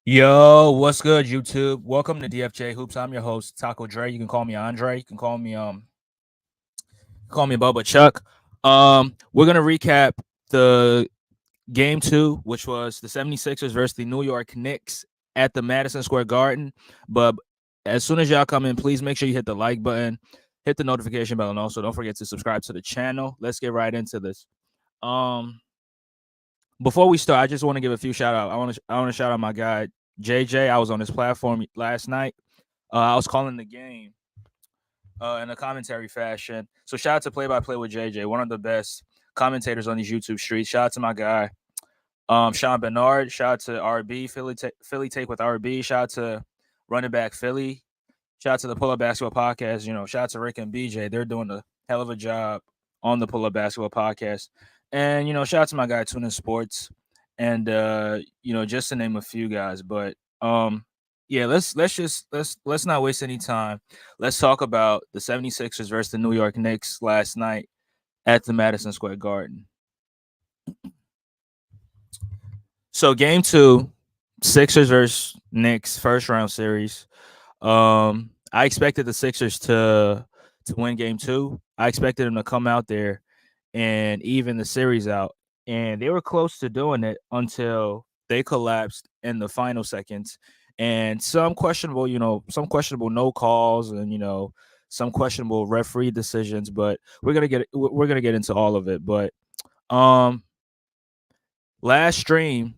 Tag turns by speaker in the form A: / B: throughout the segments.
A: Yo, what's good, YouTube? Welcome to DFJ Hoops. I'm your host, Taco Dre. You can call me Andre. You can call me Bubba Chuck. We're gonna recap the game two, which was the 76ers versus the New York Knicks at the Madison Square Garden. But as soon as y'all come in, please make sure you hit the like button, hit the notification bell, and also don't forget to subscribe to the channel. Let's get right into this. Um, Before we start, I just want to give a few shout out. I want to shout out my guy JJ. I was on his platform last night. I was calling the game in a commentary fashion. So shout out to Play by Play with JJ, one of the best commentators on these YouTube streets. Shout out to my guy Sean Bernard. Shout out to RB Philly Take with RB. Shout out to Running Back Philly. Shout out to the Pull Up Basketball Podcast. Shout out to Rick and BJ. They're doing a hell of a job on the Pull Up Basketball Podcast. And shout out to my guy Tunin Sports, and just to name a few guys. But yeah, let's not waste any time. Let's talk about the 76ers versus the New York Knicks last night at the Madison Square Garden. So game two, Sixers versus Knicks, first round series. I expected the Sixers to win game two. I expected them to come out there and even the series out. And they were close to doing it until they collapsed in the final seconds. And some questionable no calls and some questionable referee decisions. But we're gonna get into all of it. But um, last stream,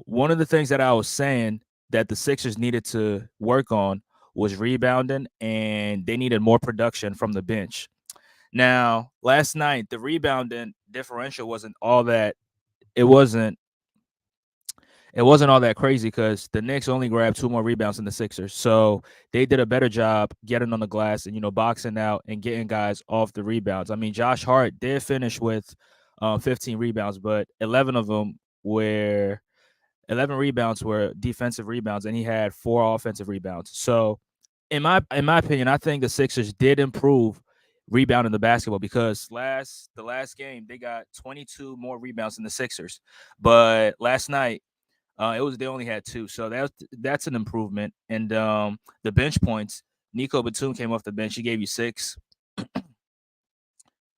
A: one of the things that I was saying that the Sixers needed to work on was rebounding, and they needed more production from the bench. Now, last night, the rebounding differential wasn't all that. It wasn't. It wasn't all that crazy because the Knicks only grabbed two more rebounds than the Sixers, so they did a better job getting on the glass and boxing out and getting guys off the rebounds. I mean, Josh Hart did finish with 15 rebounds, but 11 rebounds were defensive rebounds, and he had 4 offensive rebounds. So, in my opinion, I think the Sixers did improve rebounding the basketball because the last game they got 22 more rebounds than the Sixers, but last night they only had 2, so that's an improvement. And the bench points, Nico Batum came off the bench. He gave you 6.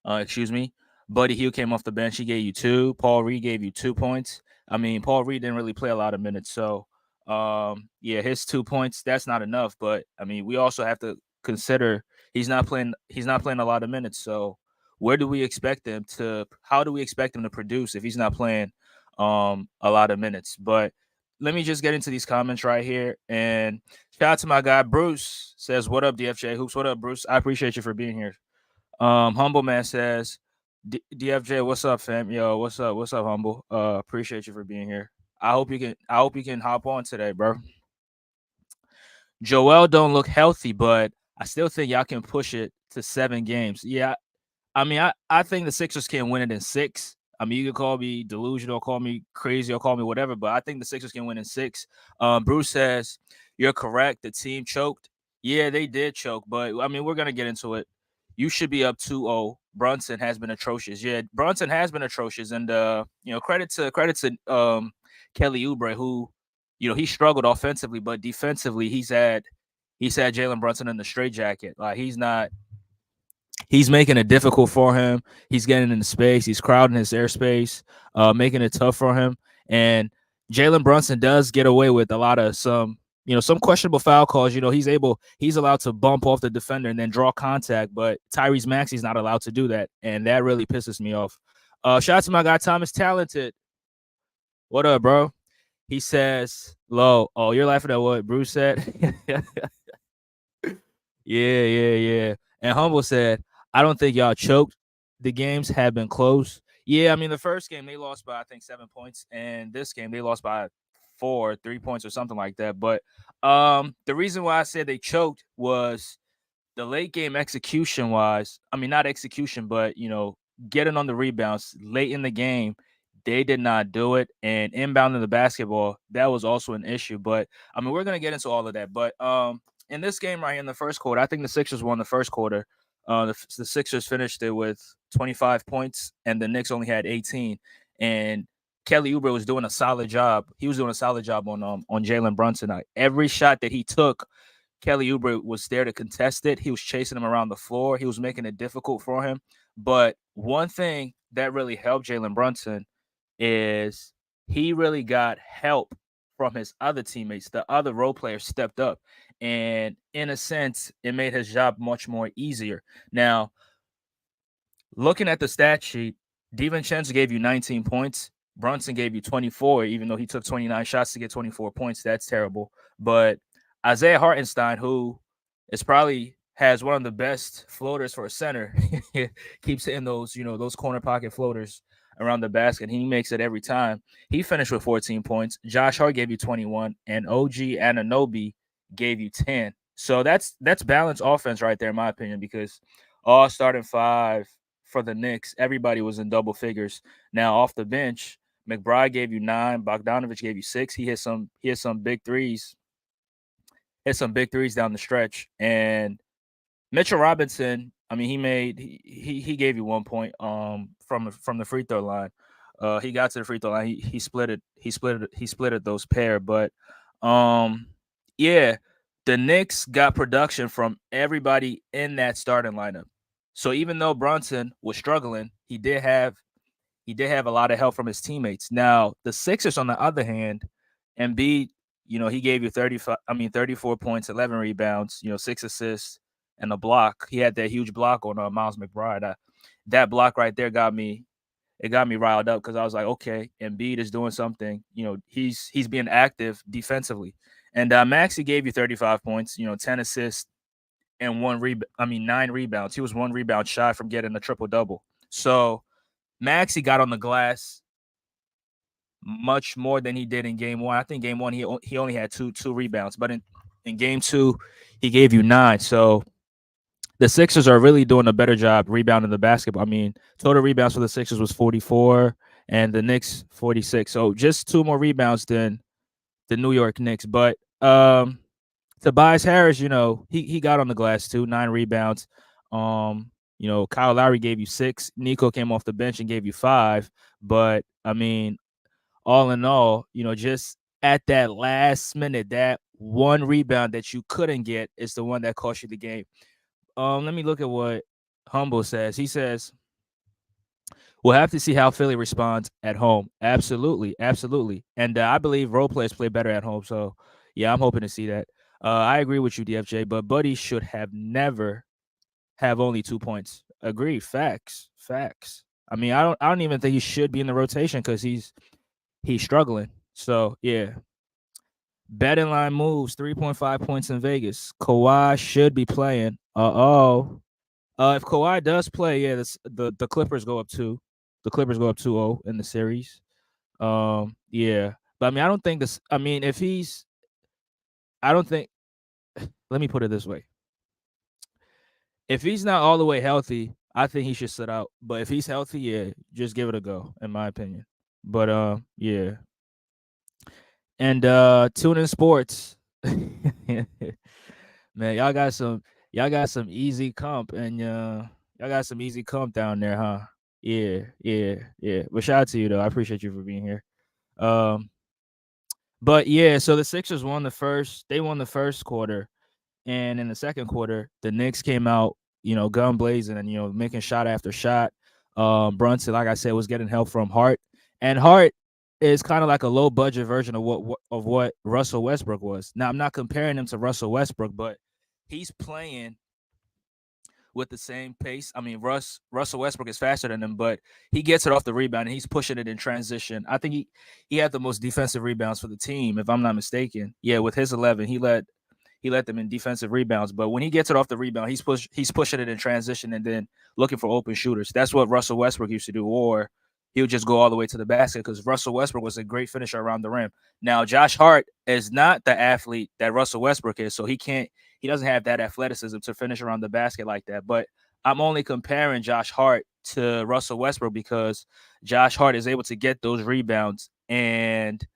A: Excuse me. Buddy Hield came off the bench. He gave you 2. Paul Reed gave you 2 points. I mean, Paul Reed didn't really play a lot of minutes, so yeah, his 2 points, that's not enough. But I mean, we also have to consider he's not playing. He's not playing a lot of minutes. So where do we expect him to? How do we expect him to produce if he's not playing a lot of minutes? But let me just get into these comments right here. And shout out to my guy Bruce. Says, "What up, DFJ Hoops? What up, Bruce? I appreciate you for being here." Humble Man says, DFJ, what's up, fam? Yo, what's up? What's up, Humble? Appreciate you for being here. I hope you can hop on today, bro. Joel don't look healthy, but I still think y'all can push it to 7 games. Yeah, I mean, I think the Sixers can win it in 6. I mean, you can call me delusional, call me crazy, or call me whatever, but I think the Sixers can win in 6. Bruce says, you're correct. The team choked. Yeah, they did choke, but I mean, we're going to get into it. You should be up 2-0. Brunson has been atrocious. Yeah, Brunson has been atrocious. And, credit to Kelly Oubre, who, he struggled offensively, but defensively, he's had Jalen Brunson in the straitjacket. Like, he's making it difficult for him. He's getting into space. He's crowding his airspace, making it tough for him. And Jalen Brunson does get away with a lot of some questionable foul calls. He's allowed to bump off the defender and then draw contact, but Tyrese Maxey's not allowed to do that. And that really pisses me off. Shout out to my guy, Thomas Talented. What up, bro? He says, low. Oh, you're laughing at what Bruce said? Yeah. And Humble said, I don't think y'all choked. The games have been close. Yeah, I mean, the first game they lost by, I think, 7 points. And this game they lost by 3 points or something like that. But the reason why I said they choked was the late game execution wise. I mean, not execution, but, getting on the rebounds late in the game. They did not do it. And inbounding the basketball, that was also an issue. But, I mean, we're going to get into all of that. But in this game right here in the first quarter, I think the Sixers won the first quarter. The Sixers finished it with 25 points, and the Knicks only had 18. And Kelly Oubre was doing a solid job. He was doing a solid job on Jalen Brunson. Every shot that he took, Kelly Oubre was there to contest it. He was chasing him around the floor. He was making it difficult for him. But one thing that really helped Jalen Brunson is he really got help from his other teammates. The other role players stepped up. And in a sense, it made his job much more easier. Now, looking at the stat sheet, DiVincenzo gave you 19 points. Brunson gave you 24, even though he took 29 shots to get 24 points. That's terrible. But Isaiah Hartenstein, who is probably has one of the best floaters for a center, keeps hitting those, those corner pocket floaters around the basket. He makes it every time. He finished with 14 points. Josh Hart gave you 21, and OG Anunoby gave you 10. So that's balanced offense right there, in my opinion, because all starting five for the Knicks, everybody was in double figures. Now off the bench, McBride gave you 9, Bogdanovich gave you 6. He hit some big threes, down the stretch. And Mitchell Robinson, I mean, he gave you 1 point from the free throw line. He got to the free throw line. He split it those pair. But yeah, the Knicks got production from everybody in that starting lineup. So even though Brunson was struggling, he did have a lot of help from his teammates. Now, the Sixers, on the other hand, Embiid, he gave you 34 points, 11 rebounds, 6 assists, and a block. He had that huge block on Miles McBride. That block right there got me riled up because I was like, okay, Embiid is doing something. He's being active defensively. And Maxey gave you 35 points, 10 assists and 9 rebounds. He was 1 rebound shy from getting a triple double. So Maxey got on the glass much more than he did in game one. I think game one he only had two rebounds, but in game two he gave you 9. So the Sixers are really doing a better job rebounding the basketball. I mean, total rebounds for the Sixers was 44 and the Knicks 46. So just 2 more rebounds than the New York Knicks. But Tobias Harris, he got on the glass too, 9 rebounds. Kyle Lowry gave you 6. Nico came off the bench and gave you 5. But I mean, all in all, just at that last minute, that one rebound that you couldn't get is the one that cost you the game. Let me look at what Humble says. He says, we'll have to see how Philly responds at home. Absolutely. Absolutely. And I believe role players play better at home. So, yeah, I'm hoping to see that. I agree with you, DFJ, but Buddy should have never have only 2 points. Agree. Facts. I mean, I don't even think he should be in the rotation because he's struggling. So, yeah. Betting line moves 3.5 points in Vegas. Kawhi should be playing. If Kawhi does play, yeah, the Clippers go up 2. The Clippers go up 2-0 in the series. Yeah. But I mean, I don't think this. I mean, I don't think. Let me put it this way: if he's not all the way healthy, I think he should sit out. But if he's healthy, yeah, just give it a go, in my opinion. But yeah. And tune in sports. Man, y'all got some easy comp, and y'all got some easy comp down there, huh? Yeah. But shout out to you though. I appreciate you for being here. But yeah, so the Sixers won the first quarter, and in the second quarter, the Knicks came out, gun blazing and making shot after shot. Brunson, like I said, was getting help from Hart, and Hart is kind of like a low budget version of what Russell Westbrook was. Now, I'm not comparing him to Russell Westbrook, but he's playing with the same pace. I mean, Russell Westbrook is faster than him, but he gets it off the rebound and he's pushing it in transition. I think he had the most defensive rebounds for the team, if I'm not mistaken. Yeah, with his 11, he led them in defensive rebounds. But when he gets it off the rebound, he's pushing it in transition and then looking for open shooters. That's what Russell Westbrook used to do, or he would just go all the way to the basket because Russell Westbrook was a great finisher around the rim. Now, Josh Hart is not the athlete that Russell Westbrook is, so he doesn't have that athleticism to finish around the basket like that. But I'm only comparing Josh Hart to Russell Westbrook because Josh Hart is able to get those rebounds and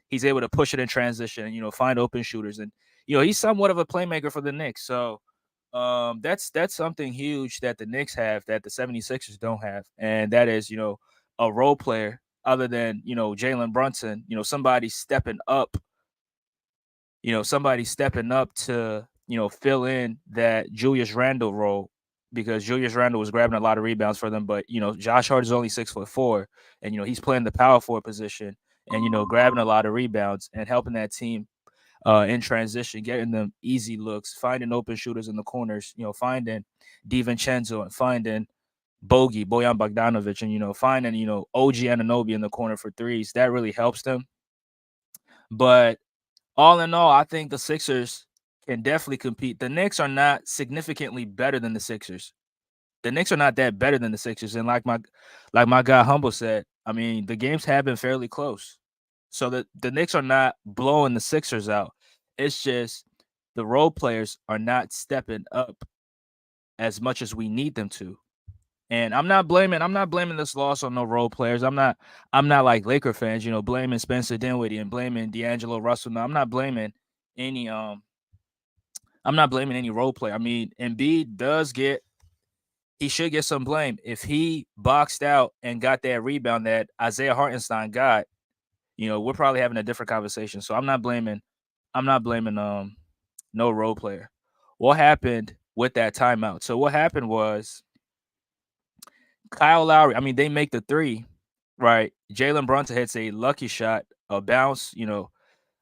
A: he's able to push it in transition and, find open shooters. And, he's somewhat of a playmaker for the Knicks. So that's something huge that the Knicks have that the 76ers don't have. And that is, a role player other than Jalen Brunson. Somebody stepping up. Somebody stepping up to fill in that Julius Randle role because Julius Randle was grabbing a lot of rebounds for them. But Josh Hart is only 6'4", and he's playing the power forward position and grabbing a lot of rebounds and helping that team in transition, getting them easy looks, finding open shooters in the corners, finding DiVincenzo and finding Bojan Bogdanovic, and finding OG Anunoby in the corner for threes. That really helps them. But all in all, I think the Sixers can definitely compete. The Knicks are not significantly better than the Sixers. The Knicks are not that better than the Sixers. And like my guy Humble said, I mean, the games have been fairly close. So the Knicks are not blowing the Sixers out. It's just the role players are not stepping up as much as we need them to. And I'm not blaming this loss on no role players. I'm not like Laker fans, blaming Spencer Dinwiddie and blaming D'Angelo Russell. No, any I'm not blaming any role player. I mean, Embiid he should get some blame. If he boxed out and got that rebound that Isaiah Hartenstein got, we're probably having a different conversation. So I'm not blaming no role player. What happened with that timeout? So what happened was Kyle Lowry, I mean, they make the three, right? Jalen Brunson hits a lucky shot, a bounce,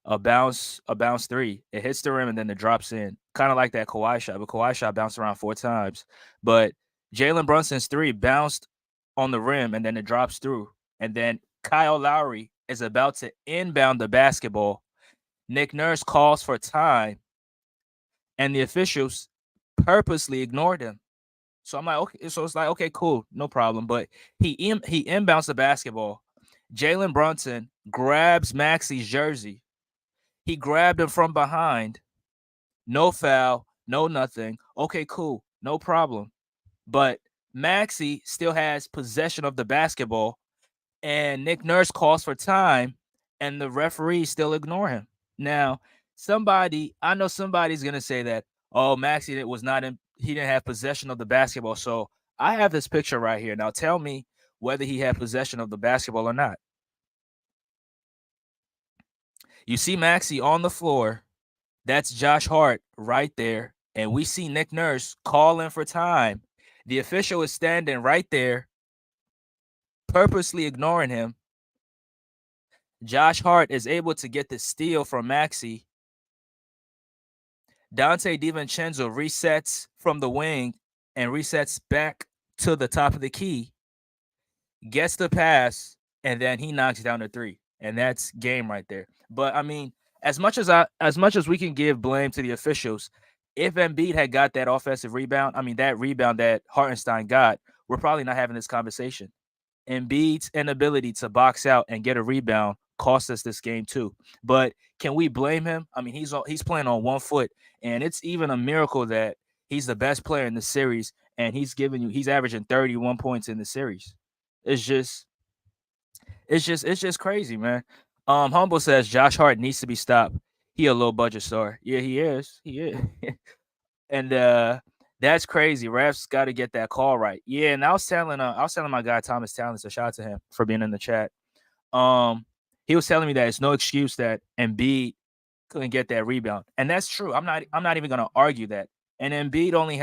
A: a bounce three. It hits the rim and then it drops in. Kind of like that Kawhi shot, but Kawhi shot bounced around 4 times. But Jalen Brunson's three bounced on the rim and then it drops through. And then Kyle Lowry is about to inbound the basketball. Nick Nurse calls for time, and the officials purposely ignored him. So I'm like, okay. So it's like, okay, cool, no problem. But he inbounds the basketball. Jalen Brunson grabs Maxey's jersey. He grabbed him from behind. No foul, no nothing. Okay, cool, no problem. But Maxey still has possession of the basketball, and Nick Nurse calls for time, and the referees still ignore him. Now, I know somebody's gonna say that, oh, Maxey was not in, he didn't have possession of the basketball. So I have this picture right here. Now, tell me whether he had possession of the basketball or not. You see Maxey on the floor. That's Josh Hart right there, and we see Nick Nurse calling for time. The official is standing right there, purposely ignoring him. Josh Hart is able to get the steal from Maxey. Dante DiVincenzo resets from the wing and resets back to the top of the key, gets the pass, and then he knocks down the three. And that's game right there. But I mean, as much as we can give blame to the officials, if Embiid had got that offensive rebound, I mean that rebound that Hartenstein got, we're probably not having this conversation. Embiid's inability to box out and get a rebound cost us this game too. But can we blame him? I mean, he's playing on 1 foot, and it's even a miracle that he's the best player in the series, and he's averaging 31 points in the series. It's just crazy, man. Humble says Josh Hart needs to be stopped. He a low budget star. Yeah, he is. He is. And that's crazy. Refs got to get that call right. Yeah, and I was telling my guy Thomas Talents, a shout out to him for being in the chat. He was telling me that it's no excuse that Embiid couldn't get that rebound, and that's true. I'm not even going to argue that. And Embiid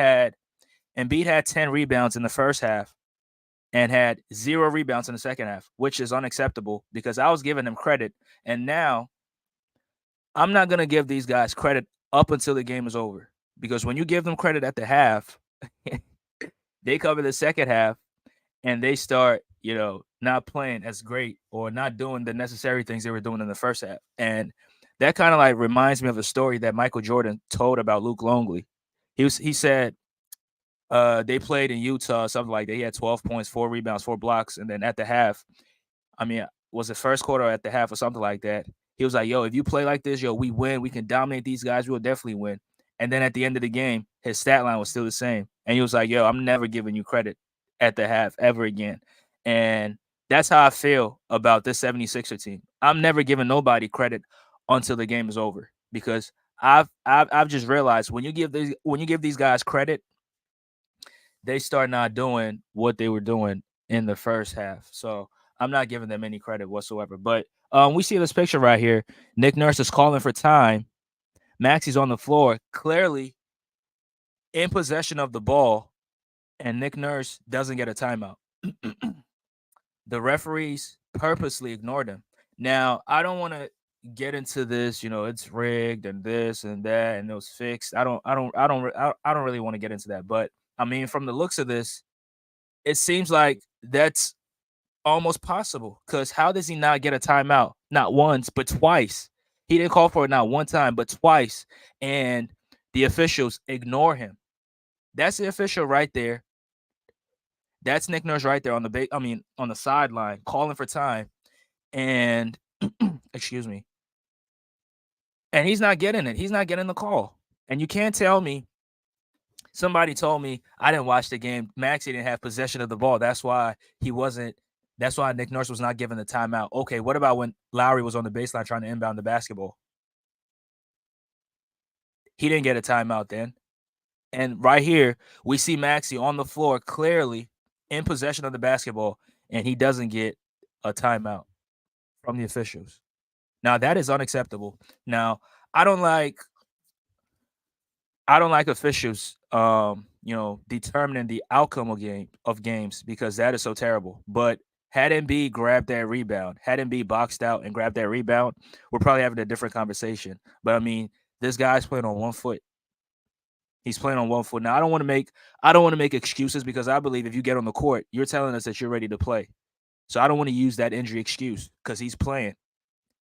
A: had 10 rebounds in the first half and had 0 rebounds in the second half, which is unacceptable because I was giving him credit, and now I'm not going to give these guys credit up until the game is over. Because when you give them credit at the half, they cover the second half and they start, not playing as great or not doing the necessary things they were doing in the first half. And that kind of like reminds me of a story that Michael Jordan told about Luke Longley. He said they played in Utah, something like that. He had 12 points, 4 rebounds, 4 blocks, and then at the half, I mean, was it first quarter or at the half or something like that? He was like, yo, if you play like this, we win. We can dominate these guys. We'll definitely win. And then at the end of the game, his stat line was still the same. And he was like, yo, I'm never giving you credit at the half ever again. And that's how I feel about this 76er team. I'm never giving nobody credit until the game is over because I've just realized when you give these guys credit, they start not doing what they were doing in the first half. So I'm not giving them any credit whatsoever. But we see this picture right here. Nick Nurse is calling for time. Maxey's on the floor, clearly in possession of the ball, and Nick Nurse doesn't get a timeout. The referees purposely ignored him. Now, I don't want to get into this, it's rigged and this and that and it was fixed. I don't really want to get into that. But I mean, from the looks of this, it seems like that's almost possible. Because how does he not get a timeout? Not once, but twice. He didn't call for it not one time, but twice. And the officials ignore him. That's the official right there. That's Nick Nurse right there on on the sideline calling for time. And excuse me. And he's not getting it. He's not getting the call. And you can't tell me. Somebody told me, I didn't watch the game. Maxey didn't have possession of the ball. That's why he wasn't. That's why Nick Nurse was not given the timeout. Okay, what about when Lowry was on the baseline trying to inbound the basketball? He didn't get a timeout then. And right here, we see Maxey on the floor clearly in possession of the basketball, and he doesn't get a timeout from the officials. Now that is unacceptable. Now I don't like officials determining the outcome of games because that is so terrible. But had Embiid grabbed that rebound, had Embiid boxed out and grabbed that rebound, we're probably having a different conversation. But I mean, this guy's playing on one foot. He's playing on one foot. Now I don't want to make excuses because I believe if you get on the court, you're telling us that you're ready to play. So I don't want to use that injury excuse because he's playing.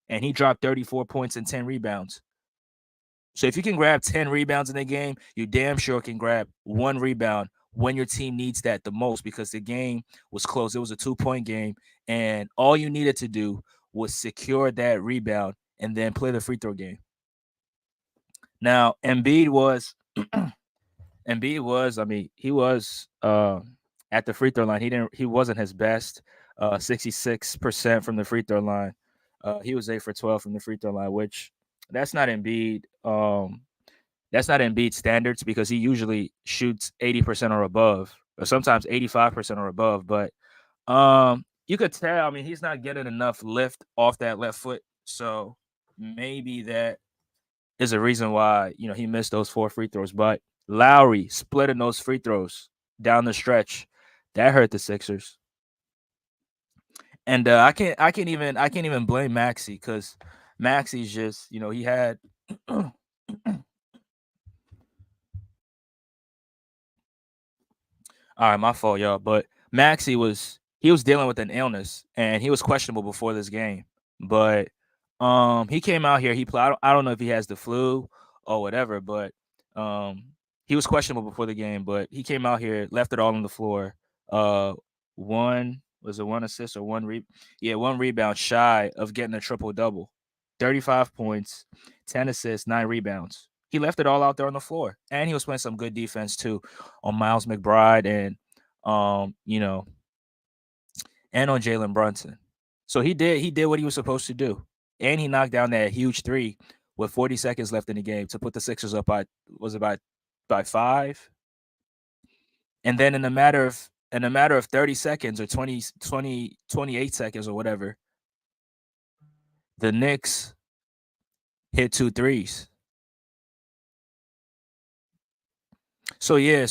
A: And he dropped 34 points and 10 rebounds. So if you can grab 10 rebounds in a game, you damn sure can grab one rebound when your team needs that the most because the game was close. It was a 2-point game, and all you needed to do was secure that rebound and then play the free throw game. Now, Embiid was, he was at the free throw line. He wasn't his best. 66% from the free throw line. He was 8 for 12 from the free throw line, which that's not Embiid. That's not Embiid standards because he usually shoots 80% or above, or sometimes 85% or above. But you could tell. I mean, he's not getting enough lift off that left foot, so maybe that is a reason why he missed those 4 free throws. But Lowry splitting those free throws down the stretch, that hurt the Sixers. And I can't even blame Maxey because Maxey's just he had. All right, my fault, y'all. But Maxey was dealing with an illness and he was questionable before this game. But he came out here. He played. I don't know if he has the flu or whatever, but he was questionable before the game. But he came out here, left it all on the floor. One assist or one rebound shy of getting a triple double. 35 points, 10 assists, 9 rebounds. He left it all out there on the floor, and he was playing some good defense too on Miles McBride and and on Jalen Brunson. So he did what he was supposed to do, and he knocked down that huge 3 with 40 seconds left in the game to put the Sixers up by 5. And then in a matter of 30 seconds or 28 seconds or whatever, the Knicks hit 2 threes. So yeah,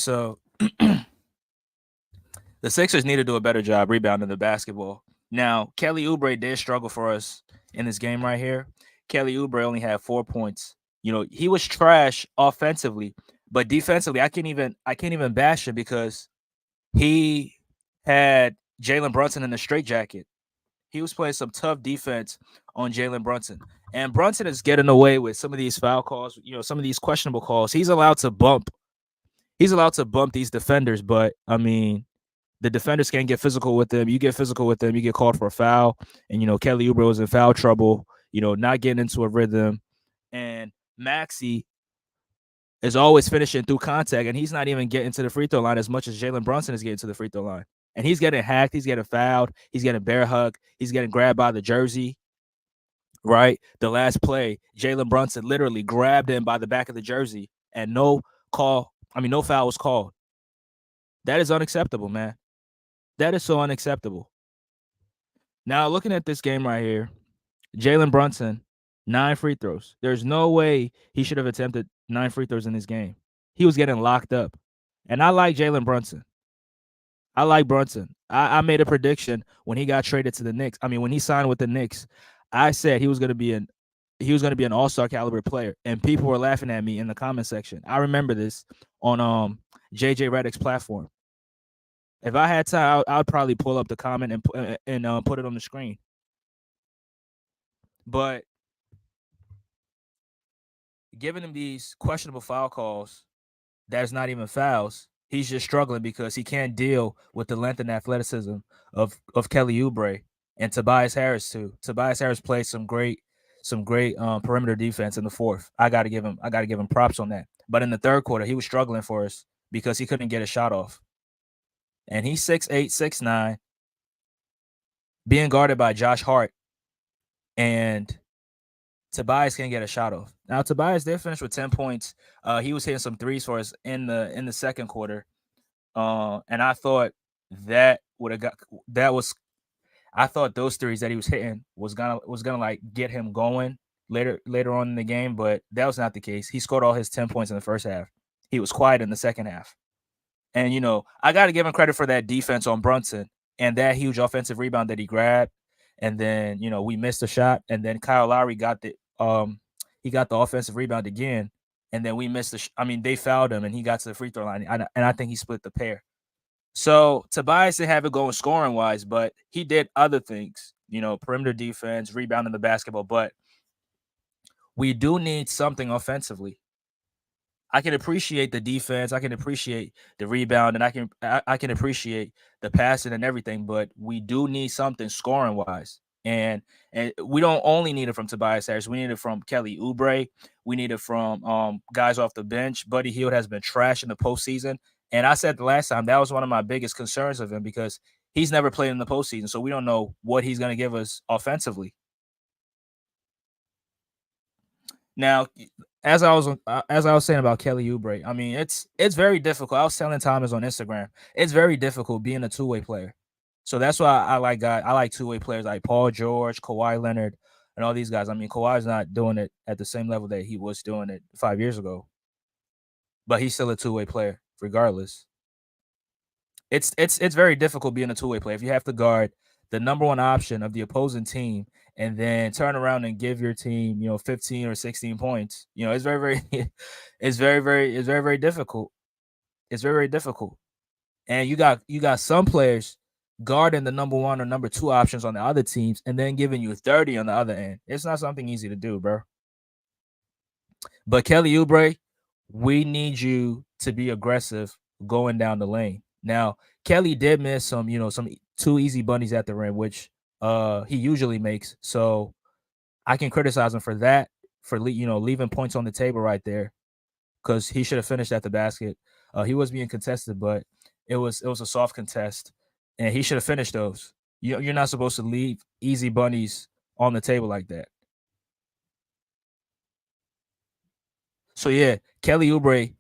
A: the Sixers need to do a better job rebounding the basketball. Now, Kelly Oubre did struggle for us in this game right here. Kelly Oubre only had 4 points. He was trash offensively, but defensively, I can't even bash him because he had Jalen Brunson in a straitjacket. He was playing some tough defense on Jalen Brunson. And Brunson is getting away with some of these foul calls, some of these questionable calls. He's allowed to bump these defenders, but I mean, the defenders can't get physical with them. You get physical with them, you get called for a foul. And Kelly Oubre was in foul trouble, not getting into a rhythm. And Maxey is always finishing through contact, and he's not even getting to the free throw line as much as Jalen Brunson is getting to the free throw line. And he's getting hacked, he's getting fouled, he's getting bear hugged, he's getting grabbed by the jersey. Right? The last play, Jalen Brunson literally grabbed him by the back of the jersey, and no foul was called. That is unacceptable, man. That is so unacceptable. Now looking at this game right here, Jalen Brunson, 9 free throws. There's no way he should have attempted 9 free throws in this game. He was getting locked up. And I like Jalen Brunson. I like Brunson. I made a prediction when he got traded to the Knicks. I mean, when he signed with the Knicks, I said he was going to be an all-star caliber player, and people were laughing at me in the comment section. I remember this on JJ Redick's platform. If I had time, I would probably pull up the comment and put it on the screen. But giving him these questionable foul calls, that's not even fouls. He's just struggling because he can't deal with the length and athleticism of Kelly Oubre and Tobias Harris too. Tobias Harris played some great perimeter defense in the fourth. I got to give him props on that. But in the third quarter, he was struggling for us because he couldn't get a shot off. And he's 6'8", 6'9", being guarded by Josh Hart, and Tobias can't get a shot off. Now Tobias did finish with 10 points. He was hitting some threes for us in the second quarter. And I thought I thought those threes that he was hitting was gonna like get him going later on in the game, but that was not the case. He scored all his 10 points in the first half. He was quiet in the second half. And I got to give him credit for that defense on Brunson and that huge offensive rebound that he grabbed. And then we missed a shot, and then Kyle Lowry got the offensive rebound again, and then we missed they fouled him, and he got to the free throw line, and I think he split the pair. So Tobias didn't have it going scoring wise, but he did other things, perimeter defense, rebounding the basketball. But we do need something offensively. I can appreciate the defense, I can appreciate the rebound, and I can appreciate the passing and everything, but we do need something scoring wise. And we don't only need it from Tobias Harris. We need it from Kelly Oubre. We need it from guys off the bench. Buddy Hield has been trash in the postseason. And I said the last time that was one of my biggest concerns of him because he's never played in the postseason. So we don't know what he's going to give us offensively. Now, as I was saying about Kelly Oubre, I mean it's very difficult. I was telling Thomas on Instagram, it's very difficult being a two-way player. So that's why I like two-way players like Paul George, Kawhi Leonard, and all these guys. I mean, Kawhi's not doing it at the same level that he was doing it 5 years ago, but he's still a two-way player regardless. It's very difficult being a two-way player if you have to guard the number one option of the opposing team and then turn around and give your team 15 or 16 points. It's very it's very difficult. It's very difficult. And you got some players guarding the number one or number two options on the other teams and then giving you 30 on the other end. It's not something easy to do, bro. But Kelly Oubre, we need you to be aggressive going down the lane. Now, Kelly did miss some 2 easy bunnies at the rim, which he usually makes. So I can criticize him for that, for leaving points on the table right there, because he should have finished at the basket. He was being contested, but it was a soft contest, and he should have finished those. You're not supposed to leave easy bunnies on the table like that. So yeah, Kelly Oubre,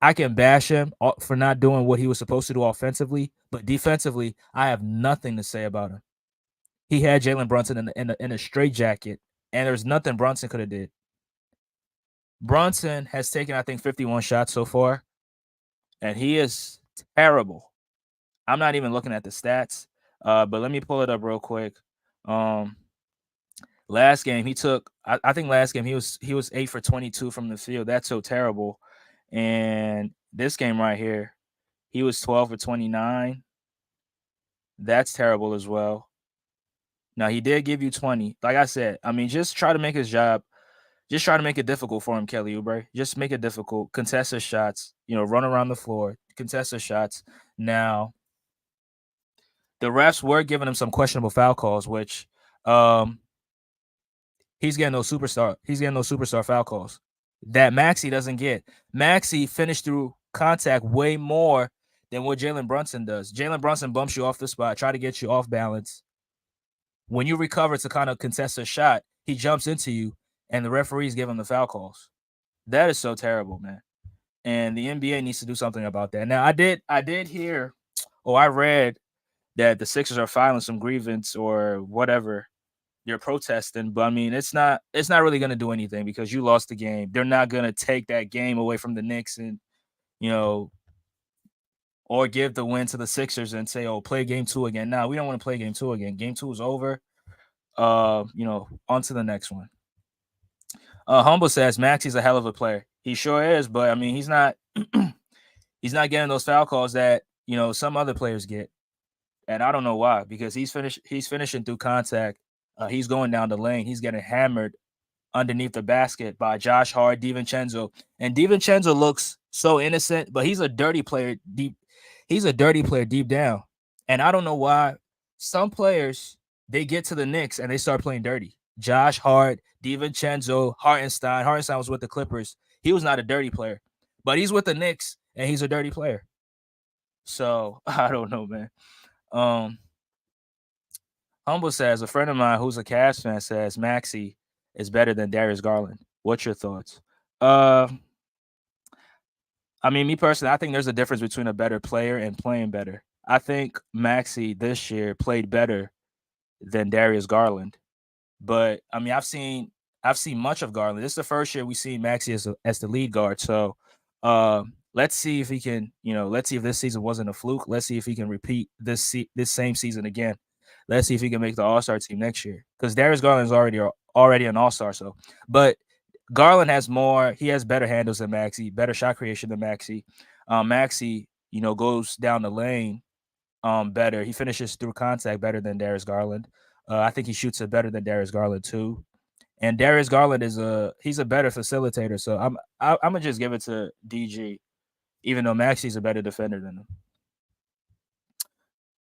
A: I can bash him for not doing what he was supposed to do offensively, but defensively, I have nothing to say about him. He had Jalen Brunson in a straitjacket, and there's nothing Brunson could have did. Brunson has taken, I think, 51 shots so far, and he is terrible. I'm not even looking at the stats, but let me pull it up real quick. Last game he took, I think last game he was 8 for 22 from the field. That's so terrible. And this game right here, he was 12 for 29. That's terrible as well. Now, he did give you 20. Like I said, I mean, just try to make his job. Just try to make it difficult for him, Kelly Oubre. Just make it difficult. Contest his shots. Run around the floor. Contest his shots. Now, the refs were giving him some questionable foul calls, which he's getting those superstar foul calls that Maxey doesn't get. Maxey finished through contact way more than what Jalen Brunson does. Jalen Brunson bumps you off the spot, try to get you off balance. When you recover to kind of contest a shot, he jumps into you, and the referees give him the foul calls. That is so terrible, man. And the NBA needs to do something about that. Now, I did hear, I read that the Sixers are filing some grievance or whatever you're protesting. But I mean, it's not really gonna do anything because you lost the game. They're not gonna take that game away from the Knicks and you know or give the win to the Sixers and say, "Oh, play game two again." Now we don't want to play game two again. Game two is over. On to the next one. Humble says Maxey's a hell of a player. He sure is, but I mean, he's not. He's not getting those foul calls that some other players get, and I don't know why. Because he's finishing through contact. He's going down the lane. He's getting hammered underneath the basket by Josh Hart, DiVincenzo. And DiVincenzo looks so innocent, but he's a dirty player deep. He's a dirty player deep down. And I don't know why some players they get to the Knicks and they start playing dirty. Josh Hart, DiVincenzo, Hartenstein. Hartenstein was with the Clippers. He was not a dirty player, but he's with the Knicks and he's a dirty player. So I don't know, man. Um, Humble says a friend of mine who's a Cavs fan says Maxey is better than Darius Garland. What's your thoughts? Uh, I mean, me personally, I think there's a difference between a better player and playing better. I think Maxey this year played better than Darius Garland, but I mean, I've seen much of Garland. This is the first year we've seen Maxey as the lead guard. So, let's see if he can. Let's see if this season wasn't a fluke. Let's see if he can repeat this same season again. Let's see if he can make the All Star team next year because Darius Garland is already an All Star. So, but Garland has more. He has better handles than Maxey, better shot creation than Maxey. Maxey, goes down the lane better. He finishes through contact better than Darius Garland. I think he shoots it better than Darius Garland too. And Darius Garland he's a better facilitator. So I'm gonna just give it to DG, even though Maxey's a better defender than him.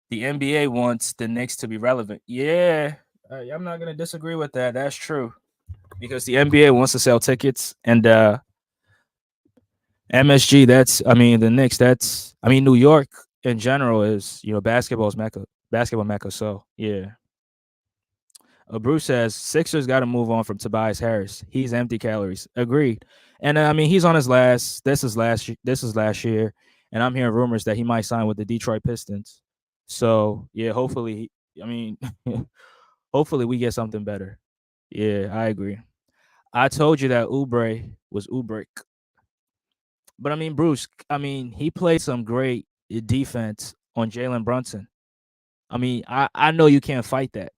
A: The NBA wants the Knicks to be relevant. Yeah, I'm not gonna disagree with that. That's true because the NBA wants to sell tickets, and MSG. I mean, the Knicks. I mean, New York in general is basketball's mecca, basketball mecca. So yeah. Bruce says Sixers got to move on from Tobias Harris. He's empty calories. Agreed. And I mean, he's on his last. This is last year, and I'm hearing rumors that he might sign with the Detroit Pistons. So yeah, hopefully, I mean, hopefully we get something better. Yeah, I agree. I told you that Oubre was Ubrick, but I mean, Bruce. I mean, he played some great defense on Jalen Brunson. I mean, I know you can't fight that.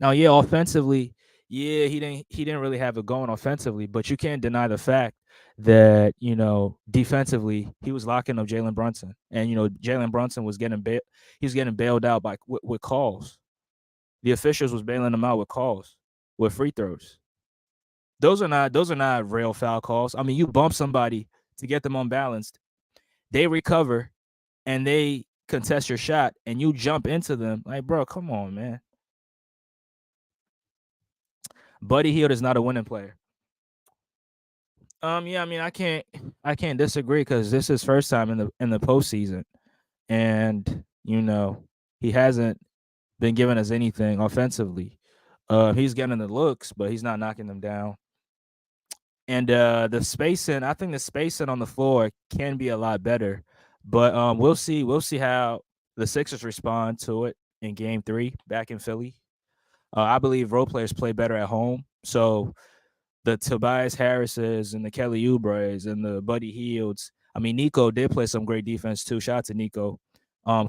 A: Now, yeah, offensively, yeah, he didn't really have it going offensively, but you can't deny the fact that defensively he was locking up Jalen Brunson, and Jalen Brunson was he was getting bailed out with calls. The officials was bailing him out with calls, with free throws. Those are not real foul calls. I mean, you bump somebody to get them unbalanced, they recover and they contest your shot, and you jump into them. Like, bro, come on, man. Buddy Hield is not a winning player. Yeah, I mean, I can't disagree because this is first time in the postseason, and he hasn't been giving us anything offensively. He's getting the looks, but he's not knocking them down. And the spacing, I think the spacing on the floor can be a lot better, but we'll see. We'll see how the Sixers respond to it in Game 3 back in Philly. I believe role players play better at home, so the Tobias Harrises and the Kelly Oubres and the Buddy Hields. I mean, Nico did play some great defense too. Shout out to Nico,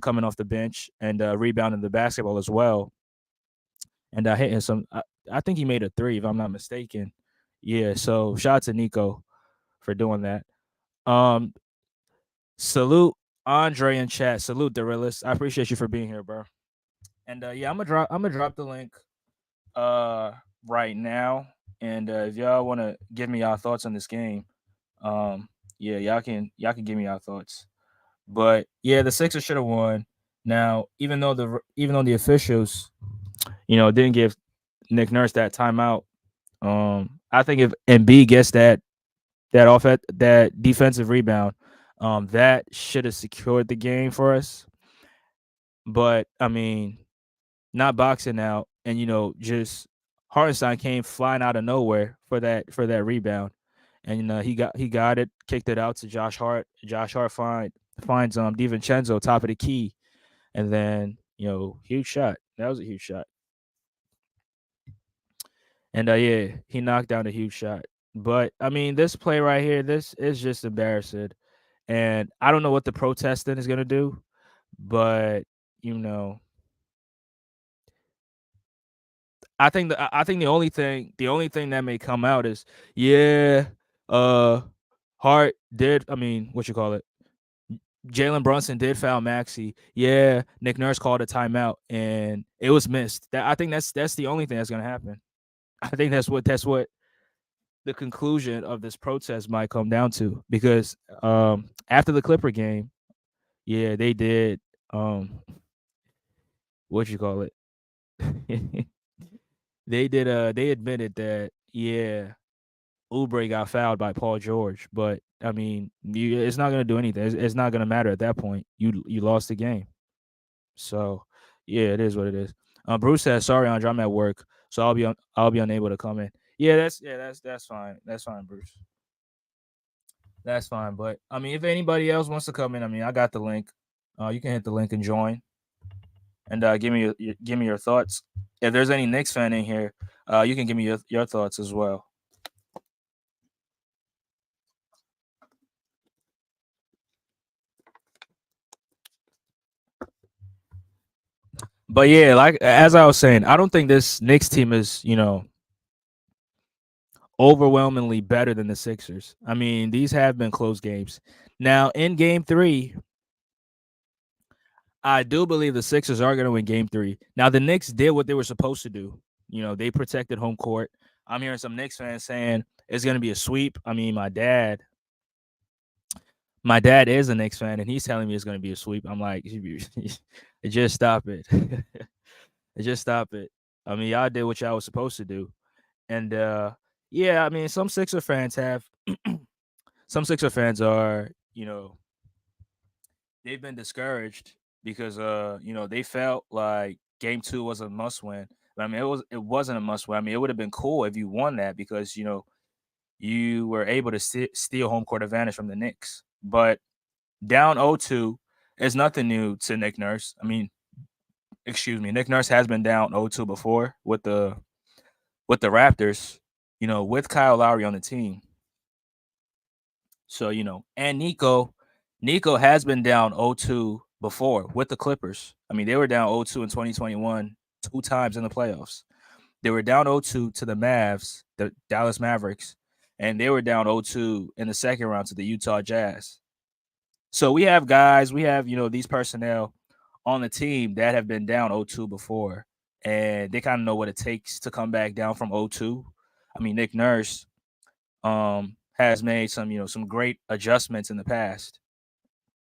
A: coming off the bench and rebounding the basketball as well, and hitting some. I think he made a three, if I'm not mistaken. Yeah, so shout out to Nico for doing that. Um, Salute Andre in chat. Salute Dorillis. I appreciate you for being here, bro. And yeah, I'm gonna drop the link uh right now. And if y'all want to give me y'all thoughts on this game, yeah, y'all can give me y'all thoughts. But yeah, the Sixers should have won. Now, even though the officials, didn't give Nick Nurse that timeout, I think if Embiid gets that defensive rebound, that should have secured the game for us. But I mean, not boxing out, and just Hartenstein came flying out of nowhere for that rebound, and he got it, kicked it out to Josh Hart. Josh Hart finds DiVincenzo top of the key, and then huge shot. That was a huge shot, and yeah, he knocked down a huge shot. But I mean, this play right here, this is just embarrassing, and I don't know what the protesting is gonna do, but you know, I think the only thing that may come out is yeah, uh, Hart did. I mean, what you call it? Jalen Brunson did foul Maxey. Yeah, Nick Nurse called a timeout and it was missed. I think that's the only thing that's gonna happen. I think that's what the conclusion of this protest might come down to because after the Clipper game, yeah, they did what you call it? they admitted that yeah, Oubre got fouled by Paul George, but I mean, it's not gonna do anything. It's not gonna matter at that point. You lost the game. So yeah, it is what it is. Bruce says, "Sorry, Andre, I'm at work, so I'll be unable to come in." Yeah, that's fine. That's fine, Bruce. That's fine. But I mean, if anybody else wants to come in, I mean, I got the link. You can hit the link and join, and give me your thoughts. If there's any Knicks fan in here, you can give me your thoughts as well. But yeah, like as I was saying, I don't think this Knicks team is overwhelmingly better than the Sixers. I mean, these have been close games. Now, in game 3, I do believe the Sixers are going to win game 3. Now, the Knicks did what they were supposed to do. They protected home court. I'm hearing some Knicks fans saying it's going to be a sweep. I mean, my dad is a Knicks fan and he's telling me it's going to be a sweep. I'm like, just stop it. Just stop it. I mean, y'all did what y'all was supposed to do. And yeah, I mean, some Sixer fans are, they've been discouraged because they felt like game 2 was a must win. But I mean, it wasn't a must win. I mean, it would have been cool if you won that because you were able to steal home court advantage from the Knicks. But down 0-2 is nothing new to Nick Nurse. I mean, excuse me, Nick Nurse has been down 0-2 before with the Raptors, with Kyle Lowry on the team. So, and Nico has been down 0-2 before with the Clippers. I mean, they were down 0-2 in 2021 two times in the playoffs. They were down 0-2 to the Mavs, the Dallas Mavericks, and they were down 0-2 in the second round to the Utah Jazz. So we have guys, we have, these personnel on the team that have been down 0-2 before, and they kind of know what it takes to come back down from 0-2. I mean, Nick Nurse has made some great adjustments in the past,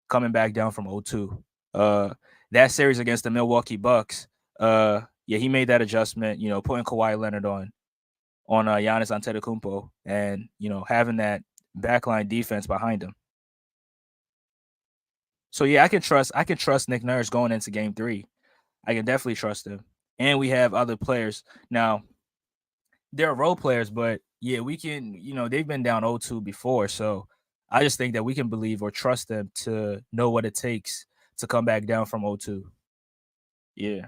A: coming back down from 0-2. That series against the Milwaukee Bucks, yeah, he made that adjustment, putting Kawhi Leonard on Giannis Antetokounmpo and, having that backline defense behind him. So yeah, I can trust Nick Nurse going into game 3. I can definitely trust him. And we have other players. Now, they're role players, but yeah, we can, they've been down 0-2 before. So I just think that we can believe or trust them to know what it takes to come back down from 0-2. Yeah.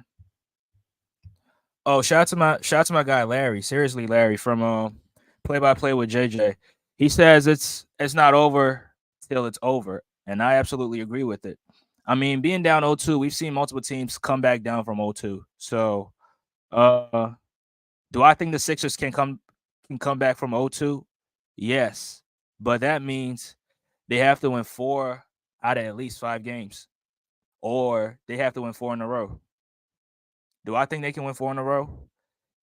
A: Oh, shout out to my guy Larry. Seriously, Larry from play by play with JJ. He says it's not over till it's over. And I absolutely agree with it. I mean, being down 0-2, we've seen multiple teams come back down from 0-2. So uh do I think the Sixers can come back from 0-2? Yes. But that means they have to win 4 out of at least 5 games, or they have to win 4 in a row. Do I think they can win 4 in a row?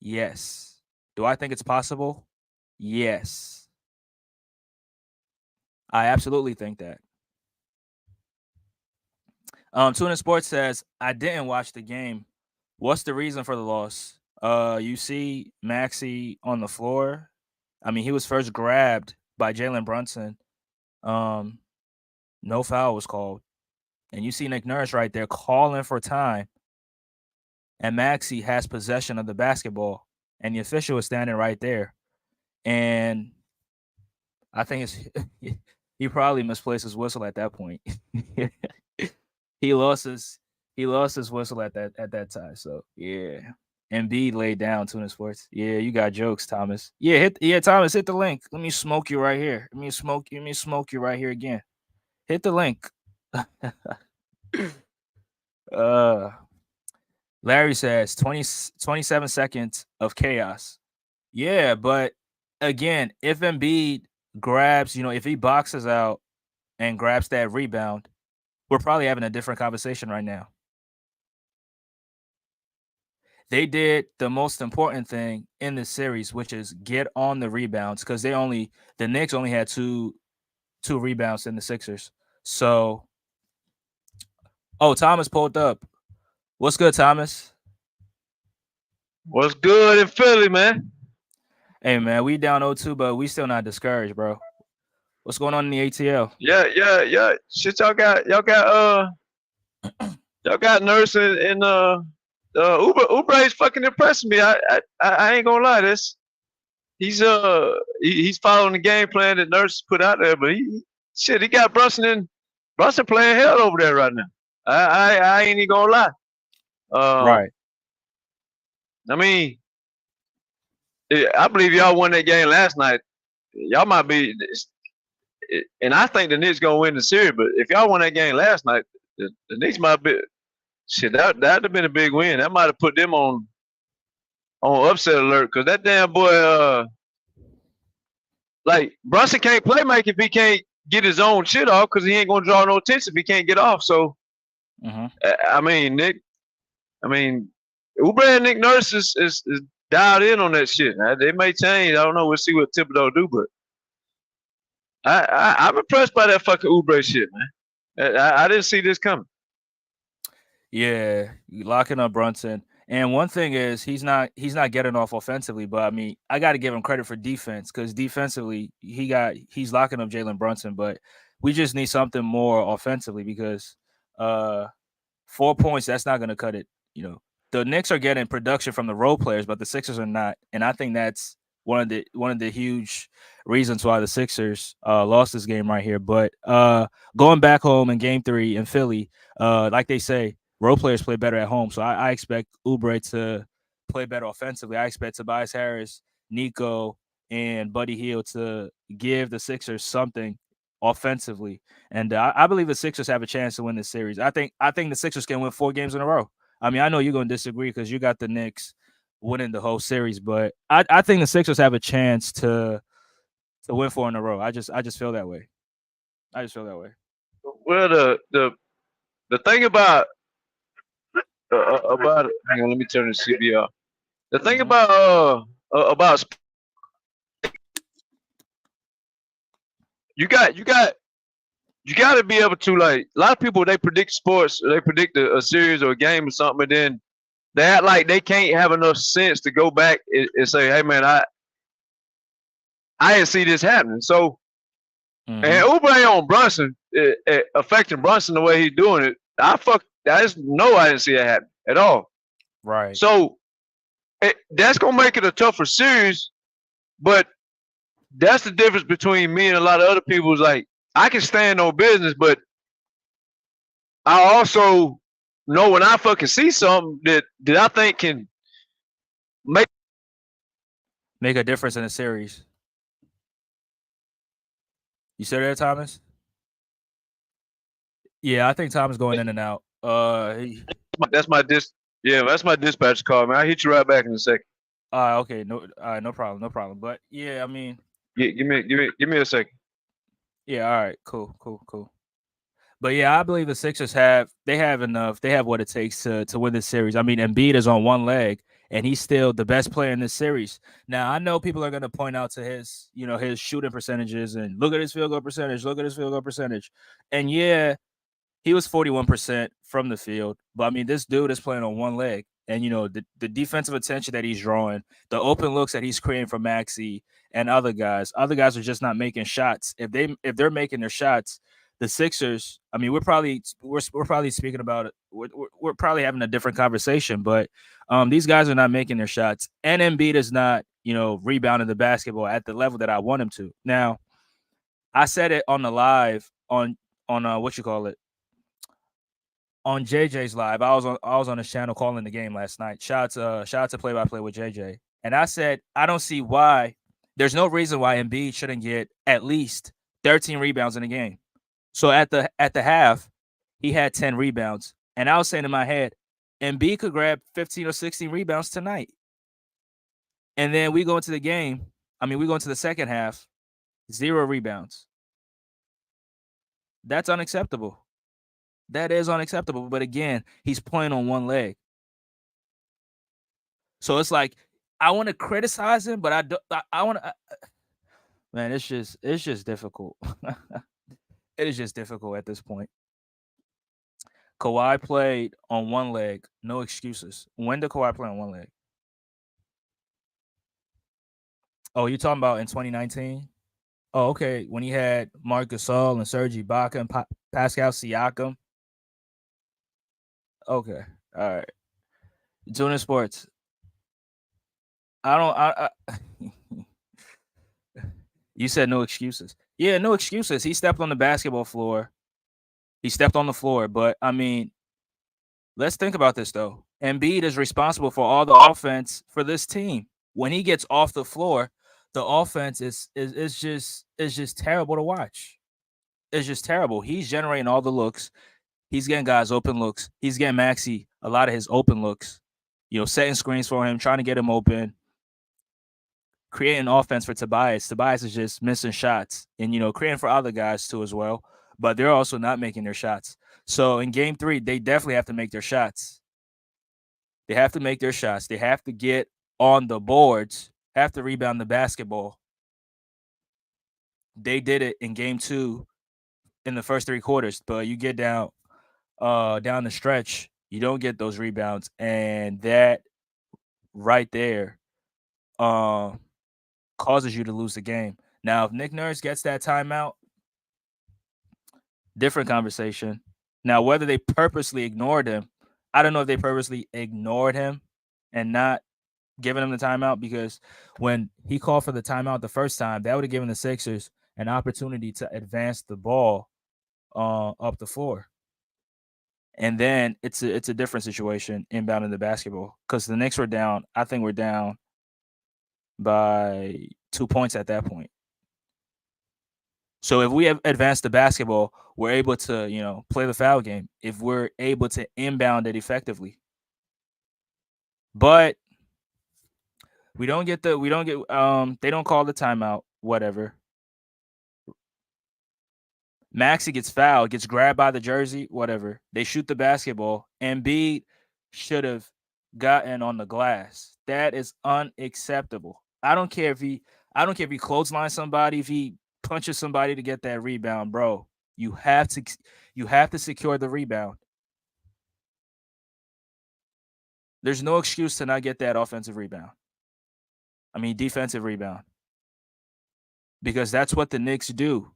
A: Yes. Do I think it's possible? Yes. I absolutely think that. Tuna Sports says, I didn't watch the game. What's the reason for the loss? You see Maxey on the floor. I mean, he was first grabbed by Jalen Brunson. Um, no foul was called. And you see Nick Nurse right there calling for time. And Maxey has possession of the basketball. And the official is standing right there. And I think he probably misplaced his whistle at that point. he lost his He lost his whistle at that time. So yeah. Embiid laid down Tuna Sports. Yeah, you got jokes, Thomas. Thomas, hit the link. Let me smoke you right here. Let me smoke you right here again. Hit the link. uh Larry says 27 seconds of chaos. Yeah, but again, if Embiid grabs, if he boxes out and grabs that rebound, we're probably having a different conversation right now. They did the most important thing in this series, which is get on the rebounds, because the Knicks only had two rebounds in the Sixers. So, Thomas pulled up. What's good, Thomas?
B: What's good in Philly, man?
A: Hey man, we down 0-2, but we still not discouraged, bro. What's going on in the ATL?
B: Yeah. Shit, y'all got Nurse and Uber is fucking impressing me. I ain't gonna lie, he's following the game plan that Nurse put out there, but he got Brunson playing hell over there right now. I ain't even gonna lie.
A: Right.
B: I mean, I believe y'all won that game last night. Y'all might be, and I think the Knicks gonna win the series. But if y'all won that game last night, the Knicks might be shit. That'd have been a big win. That might have put them on upset alert because that damn boy, like Brunson can't play make if he can't get his own shit off because he ain't gonna draw no attention if he can't get off. So I mean, Uber and Nick Nurse is dialed in on that shit. They may change. I don't know. We'll see what Thibodeau do, but I'm impressed by that fucking Uber shit, man. I didn't see this coming.
A: Yeah, locking up Brunson. And one thing is he's not getting off offensively, but I mean I got to give him credit for defense because defensively he's locking up Jalen Brunson, but we just need something more offensively because 4 points, that's not going to cut it. The Knicks are getting production from the role players, but the Sixers are not, and I think that's one of the huge reasons why the Sixers lost this game right here. But going back home in Game 3 in Philly, like they say, role players play better at home. So I expect Oubre to play better offensively. I expect Tobias Harris, Nico, and Buddy Hield to give the Sixers something offensively, and I believe the Sixers have a chance to win this series. I think the Sixers can win 4 games in a row. I mean, I know you're going to disagree because you got the Knicks winning the whole series, but I think the Sixers have a chance to win 4 in a row. I just feel that way. I just feel that way.
B: Well, the thing about hang on, let me turn the CB off. The thing
A: Hmm.
B: about you got you got you got to be able to like a lot of people they predict sports, they predict a series or a game or something, and then they act like they can't have enough sense to go back and say, hey man, I didn't see this happening. So
A: Hmm.
B: and Uber ain't on Brunson, affecting Brunson the way he's doing it. I just know I didn't see that happen at all.
A: Right.
B: So that's gonna make it a tougher series, but that's the difference between me and a lot of other people. Is like I can stand on business, but I also know when I fucking see something that I think can make.
A: Make a difference in the series. You said that, Thomas? Yeah, I think Thomas going in and out.
B: That's my dis. Yeah, that's my dispatch call, man. I will hit you right back in a second.
A: Okay, no problem, no problem. But yeah, I mean,
B: Give me a second.
A: yeah, all right, cool. But yeah, I believe the Sixers have enough. They have what it takes to win this series. I mean, Embiid is on one leg, and he's still the best player in this series. Now, I know people are going to point out to his shooting percentages and look at his field goal percentage, look at his field goal percentage, and yeah, he was 41% from the field. But I mean, this dude is playing on one leg. And the defensive attention that he's drawing, the open looks that he's creating for Maxey and other guys are just not making shots. If they're making their shots, the Sixers, I mean, we're probably speaking about it. We're probably having a different conversation, but these guys are not making their shots, and Embiid is not rebounding the basketball at the level that I want him to. Now, I said it on the live on what you call it on JJ's live. I was on his channel calling the game last night. Shout out to play by play with JJ. And I said I don't see why. There's no reason why Embiid shouldn't get at least 13 rebounds in a game. So at the half, he had 10 rebounds, and I was saying in my head, Embiid could grab 15 or 16 rebounds tonight. And then we go into the game. I mean, we go into the second half, 0 rebounds. That's unacceptable. That is unacceptable. But again, he's playing on one leg. So it's like I want to criticize him, but I don't. I want to. Man, it's just difficult. It is just difficult at this point. Kawhi played on one leg, no excuses. When did Kawhi play on one leg? Oh, you talking about in 2019? Oh, okay. When he had Marc Gasol and Serge Ibaka and Pascal Siakam. Okay, all right. Doing sports. I don't. You said no excuses. Yeah, no excuses. He stepped on the basketball floor. He stepped on the floor, but I mean, let's think about this though. Embiid is responsible for all the offense for this team. When he gets off the floor, the offense is just terrible to watch. It's just terrible. He's generating all the looks. He's getting guys open looks. He's getting Maxey a lot of his open looks. Setting screens for him, trying to get him open, creating offense for Tobias. Tobias is just missing shots and, creating for other guys too as well. But they're also not making their shots. So in game 3, they definitely have to make their shots. They have to make their shots. They have to get on the boards, have to rebound the basketball. They did it in game 2 in the first 3 quarters, but you get down the stretch, you don't get those rebounds, and that right there causes you to lose the game. Now, if Nick Nurse gets that timeout, different conversation. Now, whether they purposely ignored him, I don't know if they purposely ignored him and not giving him the timeout, because when he called for the timeout the first time, that would have given the Sixers an opportunity to advance the ball up the floor. And then it's a different situation inbounding the basketball, because the Knicks were down. I think we're down by 2 points at that point. So if we have advanced the basketball, we're able to, play the foul game. If we're able to inbound it effectively. But they don't call the timeout, whatever. Maxey gets fouled, gets grabbed by the jersey, whatever. They shoot the basketball. Embiid should have gotten on the glass. That is unacceptable. I don't care if he clotheslines somebody, if he punches somebody to get that rebound, bro. You have to secure the rebound. There's no excuse to not get that offensive rebound. I mean, defensive rebound. Because that's what the Knicks do.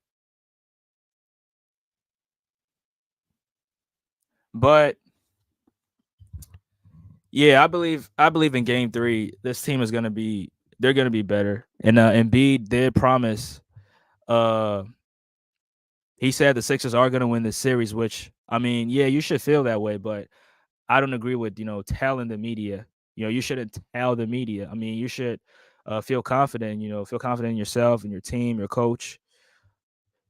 A: But yeah, I believe in game 3, this team is gonna be better. And Embiid did promise. He said the Sixers are gonna win this series, which, I mean, yeah, you should feel that way, but I don't agree with telling the media. You shouldn't tell the media. I mean, you should feel confident. Feel confident in yourself and your team, your coach,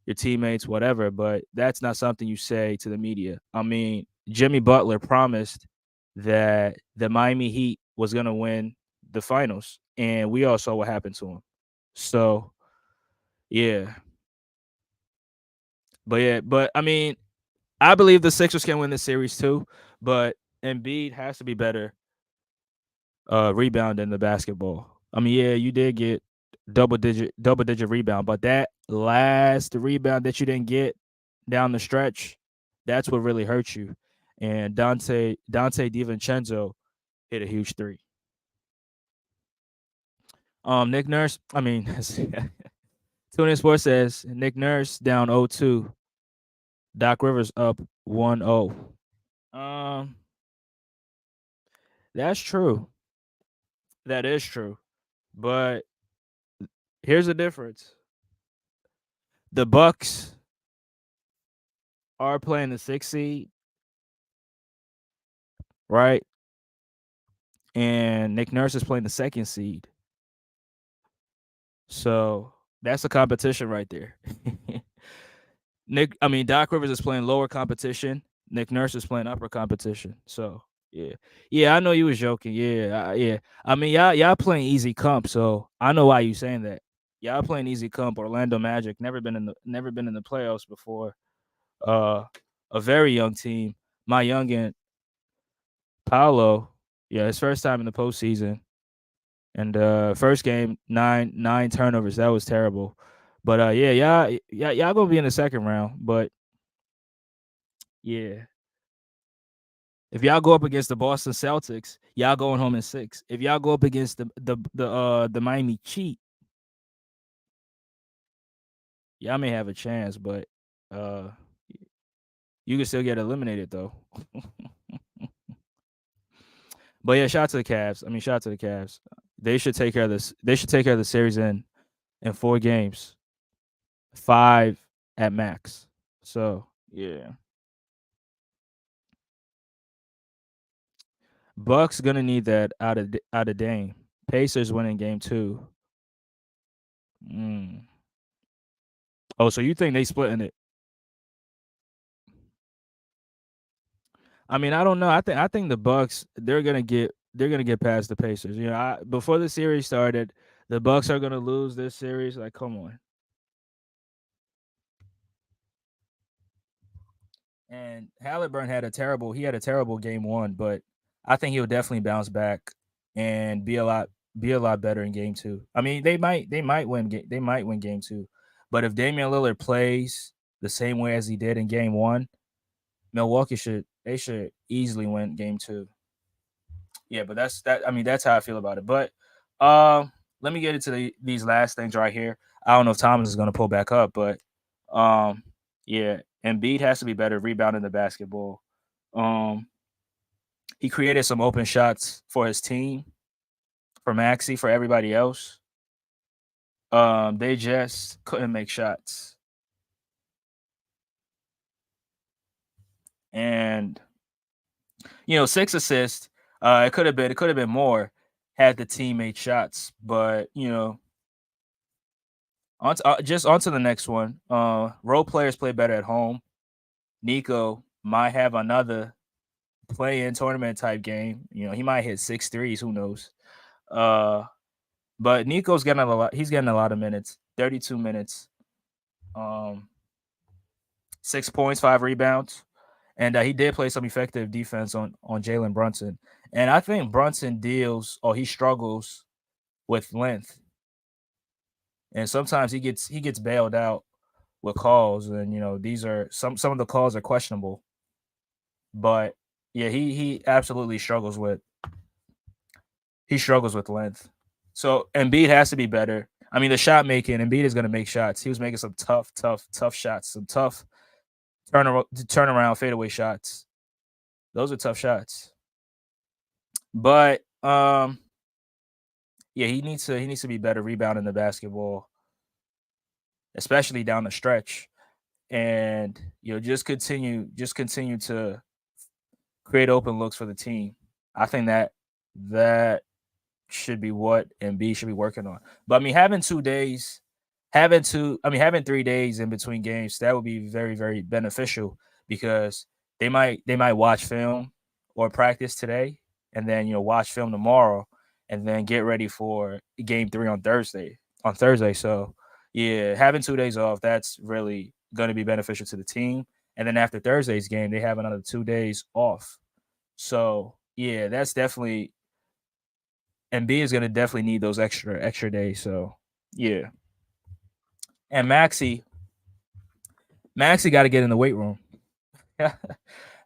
A: your teammates, whatever. But that's not something you say to the media. I mean, Jimmy Butler promised that the Miami Heat was going to win the finals, and we all saw what happened to him. So, yeah. But I mean, I believe the Sixers can win this series too, but Embiid has to be better rebounding the basketball. I mean, yeah, you did get double digit rebound, but that last rebound that you didn't get down the stretch, that's what really hurt you. And Dante DiVincenzo hit a huge 3. Nick Nurse, I mean, TuneIn Sports says Nick Nurse down 0-2. Doc Rivers up 1-0. That's true. That is true. But here's the difference. The Bucks are playing the 6th seed. right? And Nick Nurse is playing the second seed. So that's a competition right there. Doc Rivers is playing lower competition. Nick Nurse is playing upper competition. So yeah, yeah, I know you was joking. Yeah, yeah. Y'all playing easy comp, so I know why you saying that. Y'all playing easy comp. Orlando Magic never been in the playoffs before. Uh, a very young team. My youngin Paolo, yeah, his first time in the postseason. And first game, nine turnovers. That was terrible. But yeah, y'all gonna be in the second round. But yeah, if y'all go up against the Boston Celtics, y'all going home in 6. If y'all go up against the Miami Heat, y'all may have a chance, but uh, you can still get eliminated though. But yeah, shout out to the Cavs. Shout out to the Cavs. They should take care of this. They should take care of the series in 4 games, 5 at max. So yeah. Bucks gonna need that out of Dame. Pacers winning game 2. Mm. Oh, so you think they splitting it? I don't know. I think the Bucks they're gonna get past the Pacers. Before the series started, the Bucks are gonna lose this series. Like, come on. And Halliburton had a terrible game 1, but I think he'll definitely bounce back and be a lot better in game 2. They might win game 2, but if Damian Lillard plays the same way as he did in game 1, Milwaukee should easily win game 2. Yeah, but that's how I feel about it. But let me get into these last things right here. I don't know if Thomas is gonna pull back up, but um yeah, Embiid has to be better rebounding the basketball. Um he created some open shots for his team, for Maxey, for everybody else. They just couldn't make shots. And 6 assists. It could have been more had the team made shots, but just onto the next one. Role players play better at home. Nico might have another play-in tournament type game. He might hit 6 threes. Who knows? Uh, but Nico's getting a lot. He's getting a lot of minutes. 32 minutes. Um, 6 points, 5 rebounds, and he did play some effective defense on Jalen Brunson. And I think Brunson he struggles with length, and sometimes he gets bailed out with calls, and these are some of the calls are questionable. But yeah, he absolutely struggles with length. So Embiid has to be better. The shot making, Embiid is going to make shots. He was making some tough shots, some tough turnaround fadeaway shots. Those are tough shots. But yeah, he needs to be better rebounding the basketball, especially down the stretch. And just continue to create open looks for the team. I think that should be what Embiid should be working on. But having 2 days, having 3 days in between games, that would be very, very beneficial because they might watch film or practice today, and then watch film tomorrow, and then get ready for game 3 on Thursday. So yeah, having 2 days off, that's really going to be beneficial to the team. And then after Thursday's game, they have another 2 days off. So yeah, that's definitely Embiid is going to definitely need those extra days. So yeah, and Maxey got to get in the weight room.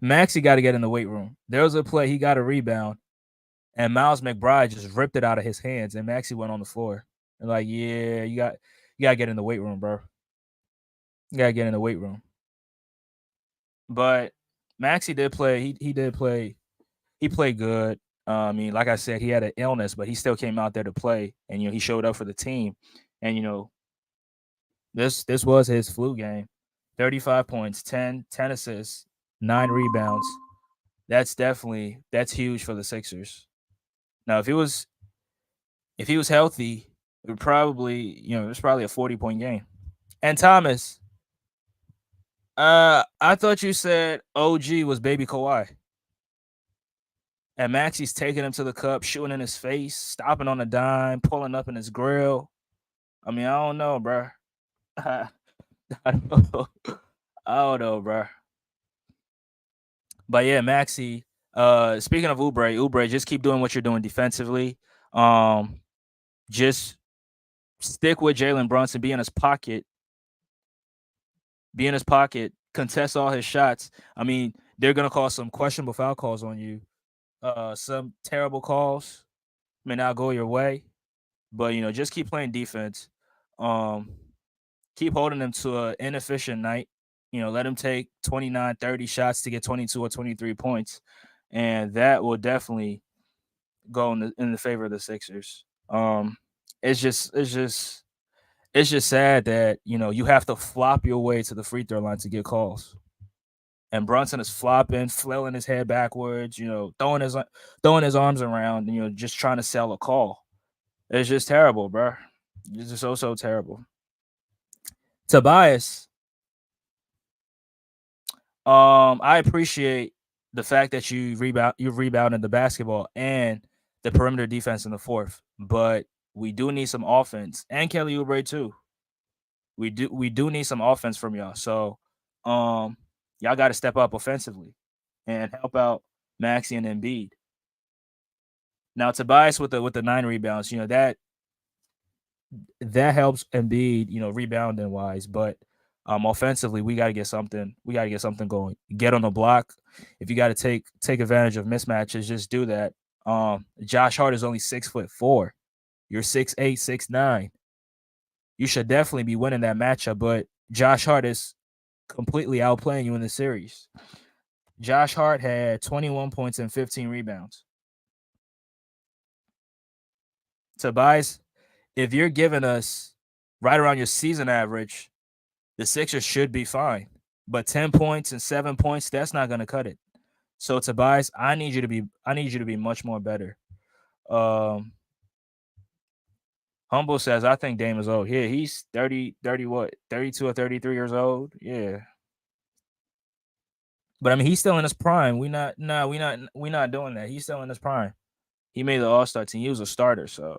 A: Maxey got to get in the weight room. There was a play, he got a rebound, and Miles McBride just ripped it out of his hands, and Maxey went on the floor. And like, yeah, you got to get in the weight room, bro. You got to get in the weight room. But Maxey did play. He did play. He played good. Like I said, he had an illness, but he still came out there to play, and he showed up for the team. And this was his flu game. 35 points, 10 assists, 9 rebounds. that's huge for the Sixers. Now, if he was healthy, it would probably it was probably a 40-point game. And Thomas, I thought you said OG was baby Kawhi. And Maxey's taking him to the cup, shooting in his face, stopping on a dime, pulling up in his grill. I mean, I don't know, bro. I don't know. I don't know, bro. But yeah, Maxey. Speaking of Oubre, just keep doing what you're doing defensively. Just stick with Jalen Brunson, be in his pocket, contest all his shots. I mean, they're gonna call some questionable foul calls on you. Some terrible calls may not go your way, but just keep playing defense. Um, keep holding them to an inefficient night. Let him take 29, 30 shots to get 22 or 23 points, and that will definitely go in the favor of the Sixers. It's just sad that you have to flop your way to the free throw line to get calls. And Brunson is flopping, flailing his head backwards, throwing his arms around, and just trying to sell a call. It's just terrible, bro. It's just so terrible. Tobias, I appreciate the fact that you rebounded the basketball and the perimeter defense in the fourth, but we do need some offense, and Kelly Oubre too. We do need some offense from y'all. So, y'all got to step up offensively and help out Maxey and Embiid. Now, Tobias with the 9 rebounds, that helps Embiid, rebounding wise, but offensively, we got to get something. We got to get something going. Get on the block. If you got to take advantage of mismatches, just do that. Josh Hart is only 6'4". You're 6'8", 6'9". You should definitely be winning that matchup, but Josh Hart is completely outplaying you in the series. Josh Hart had 21 points and 15 rebounds. Tobias, if you're giving us right around your season average, the Sixers should be fine. But 10 points and 7 points, that's not going to cut it. So Tobias, I need you to be much more better. Humble says, I think Dame is old. Yeah, he's 30 what? 32 or 33 years old. Yeah. But I mean, he's still in his prime. We not doing that. He's still in his prime. He made the All-Star team. He was a starter, so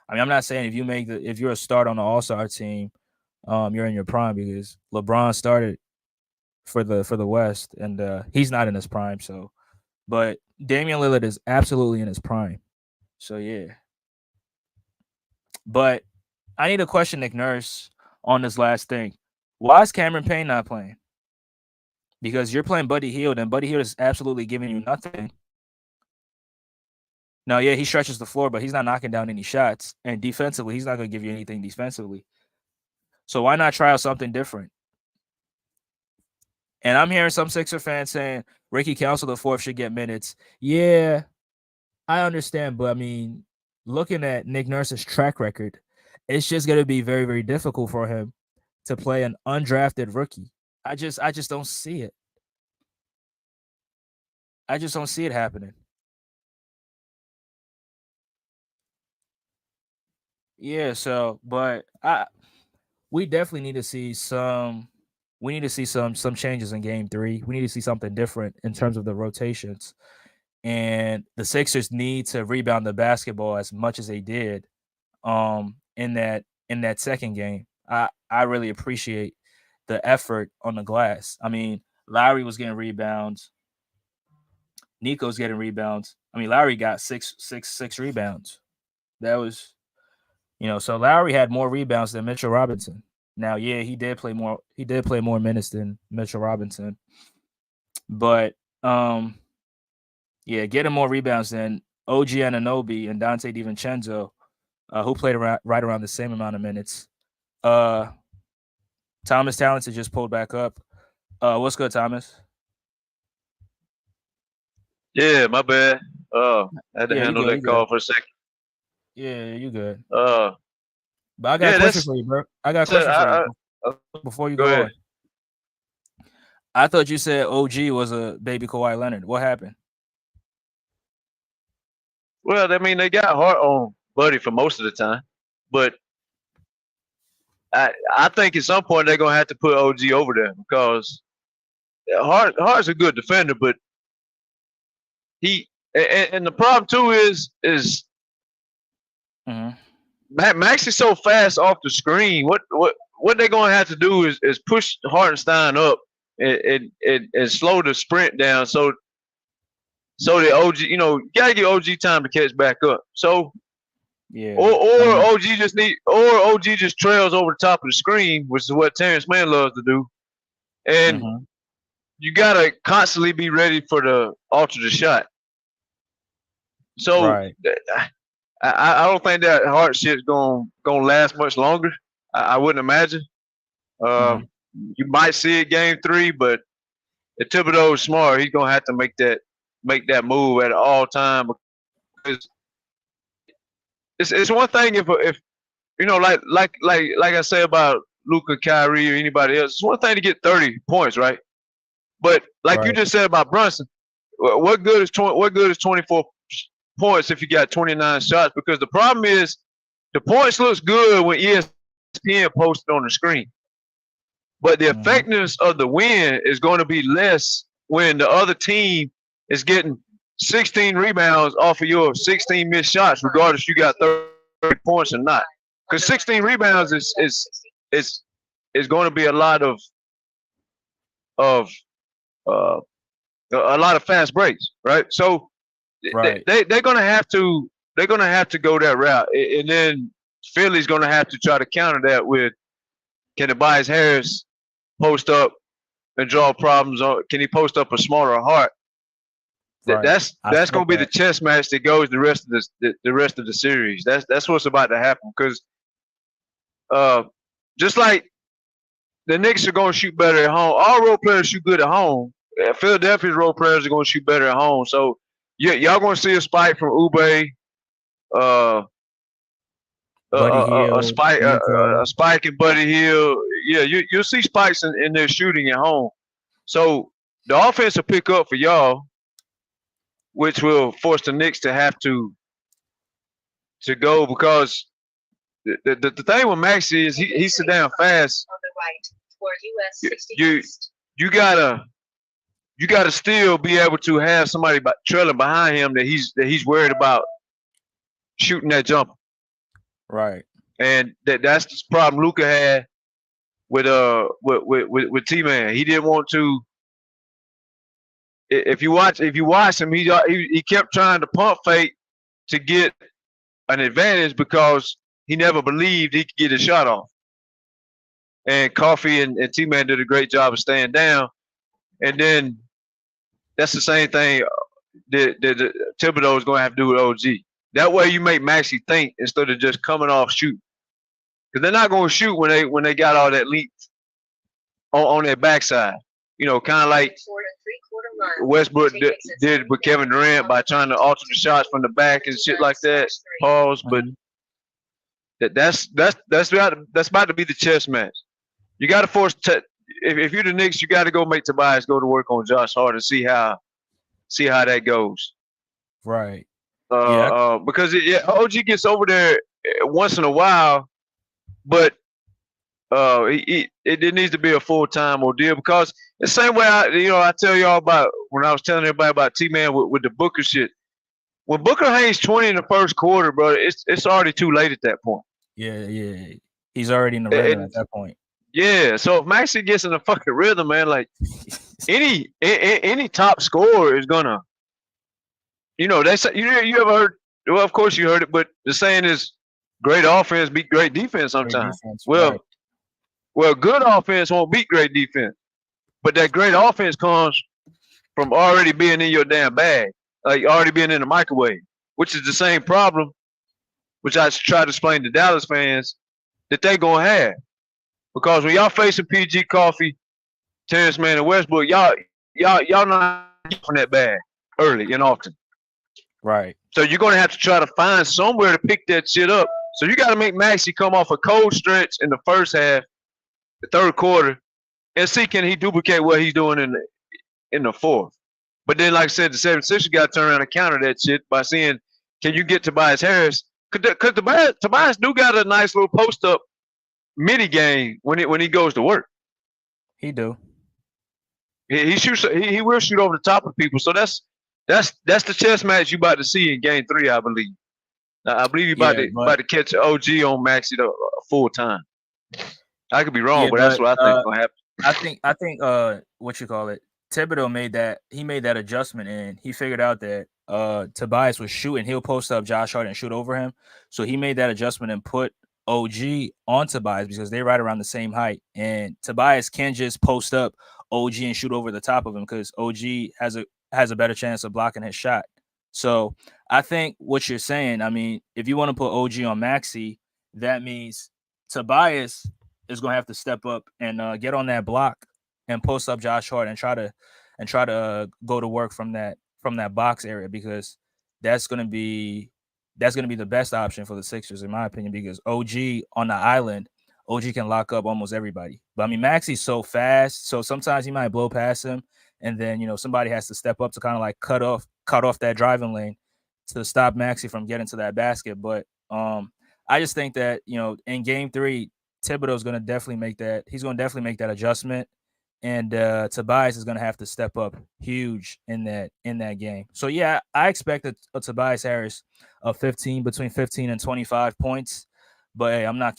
A: I mean, I'm not saying if you're a start on the All-Star team, you're in your prime, because LeBron started for the West, and he's not in his prime. So, but Damian Lillard is absolutely in his prime. So yeah. But I need to question Nick Nurse on this last thing. Why is Cameron Payne not playing? Because you're playing Buddy Hield, and Buddy Hield is absolutely giving you nothing. Now, yeah, he stretches the floor, but he's not knocking down any shots. And defensively, he's not going to give you anything defensively. So why not try out something different? And I'm hearing some Sixer fans saying Ricky Council IV should get minutes. Yeah, I understand, but I mean, looking at Nick Nurse's track record, it's just going to be very, very difficult for him to play an undrafted rookie. I just don't see it. I just don't see it happening. Yeah, so but we definitely need to see some changes in game 3. We need to see something different in terms of the rotations. And the Sixers need to rebound the basketball as much as they did in that second game. I really appreciate the effort on the glass. I mean, Lowry was getting rebounds. Nico's getting rebounds. I mean, Lowry got six rebounds. That was, so Lowry had more rebounds than Mitchell Robinson. Now, yeah, he did play more minutes than Mitchell Robinson. But yeah, getting more rebounds than OG Anunoby and Dante DiVincenzo, who played right around the same amount of minutes. Thomas Talents has just pulled back up. What's good, Thomas?
B: Yeah, my bad. I had to
A: Yeah,
B: handle that call for a second.
A: Yeah, you good.
B: But
A: I got a question for you, bro. I got a question for you before you go on. I thought you said OG was a baby Kawhi Leonard. What happened?
B: Well, I mean, they got Hart on Buddy for most of the time, but I think at some point they're gonna have to put OG over there because Hart's a good defender, but he and the problem too is Max is so fast off the screen. What they're gonna have to do is push Hartenstein up and slow the sprint down so the OG, you gotta give OG time to catch back up. So or OG just trails over the top of the screen, which is what Terrence Mann loves to do. And you gotta constantly be ready for the alternate shot. So I don't think that Hart shit's gonna last much longer. I wouldn't imagine. You might see it game 3, but if Thibodeau is smart, he's gonna have to make that move at all time because it's one thing if like I say about Luka, Kyrie, or anybody else, it's one thing to get 30 points, right? But like you just said about Brunson, what good is 24 points if you got 29 shots? Because the problem is the points looks good when ESPN posted on the screen, but the effectiveness of the win is going to be less when the other team is getting 16 rebounds off of your 16 missed shots, regardless you got 30 points or not. Because 16 rebounds is going to be a lot of fast breaks, right? So they're going to have to go that route, and then Philly's going to have to try to counter that with, can Tobias Harris post up and draw problems, or can he post up a smarter Hart? That's going to be the chess match that goes the rest of the series. That's what's about to happen, because just like the Knicks are going to shoot better at home, all role players shoot good at home. Philadelphia's role players are going to shoot better at home. So y'all going to see a spike from Ube, a spike in Buddy Hield. Yeah, you'll see spikes in their shooting at home. So the offense will pick up for y'all, which will force the Knicks to have to go, because the thing with Maxey is he sit down fast.
C: On the right, toward US 60
B: you gotta still be able to have somebody trailing behind him that he's worried about shooting that jumper.
A: Right.
B: And that's the problem Luka had with T-Man. He didn't want to. If you watch him, he kept trying to pump fake to get an advantage because he never believed he could get a shot off. And Coffee and T-Man did a great job of staying down. And then that's the same thing that Thibodeau is going to have to do with OG. That way you make Maxey think instead of just coming off shooting. Because they're not going to shoot when they got all that length on their backside. Kind of like Westbrook did with Kevin Durant by trying to alter the shots from the back and shit like that. Pause. But that's about to be the chess match. You got to force. If you're the Knicks, you got to go make Tobias go to work on Josh Hart and see how that goes.
A: Right.
B: Because OG gets over there once in a while, but it needs to be a full-time ordeal, because the same way I tell y'all about when I was telling everybody about T-Man with the Booker shit. When Booker hangs 20 in the first quarter, bro, it's already too late at that point.
A: Yeah. He's already in the rhythm at that point. Yeah.
B: So if Maxey gets in the fucking rhythm, man, like any top scorer is gonna, they say, you ever heard? Well, of course you heard it, but the saying is, great offense beat great defense sometimes. Well, good offense won't beat great defense, but that great offense comes from already being in your damn bag, like already being in the microwave, which is the same problem, which I try to explain to Dallas fans that they gonna have, because when y'all facing PG Coffee, Terrence Mann, and Westbrook, y'all not from that bag early and often.
A: Right.
B: So you're gonna have to try to find somewhere to pick that shit up. So you got to make Maxey come off a cold stretch in the first half, the third quarter, and see can he duplicate what he's doing in the fourth. But then, like I said, the 76ers got to turn around and counter that shit by seeing can you get Tobias Harris? Because Tobias do got a nice little post up mini game when he goes to work.
A: He do.
B: He shoots. He will shoot over the top of people. So that's the chess match you about to see in Game 3, I believe. I believe you about to catch OG on Maxey full time. I could be wrong, but that's what I think gonna happen.
A: I think what you call it, Thibodeau made that adjustment, and he figured out that Tobias was shooting. He'll post up Josh Hart and shoot over him. So he made that adjustment and put OG on Tobias because they're right around the same height, and Tobias can just post up OG and shoot over the top of him because OG has a better chance of blocking his shot. So I think what you're saying, I mean, if you want to put OG on Maxey, that means Tobias is going to have to step up and get on that block and post up Josh Hart and try to go to work from that box area because that's going to be the best option for the Sixers in my opinion because OG on the island, OG can lock up almost everybody. But I mean, Maxey's so fast, so sometimes he might blow past him, and then somebody has to step up to kind of like cut off that driving lane to stop Maxey from getting to that basket. But I just think that in Game 3, Thibodeau's going to definitely make that. He's going to definitely make that adjustment, and Tobias is going to have to step up huge in that game. So yeah, I expect a Tobias Harris of between 15 and 25 points. But hey, I'm not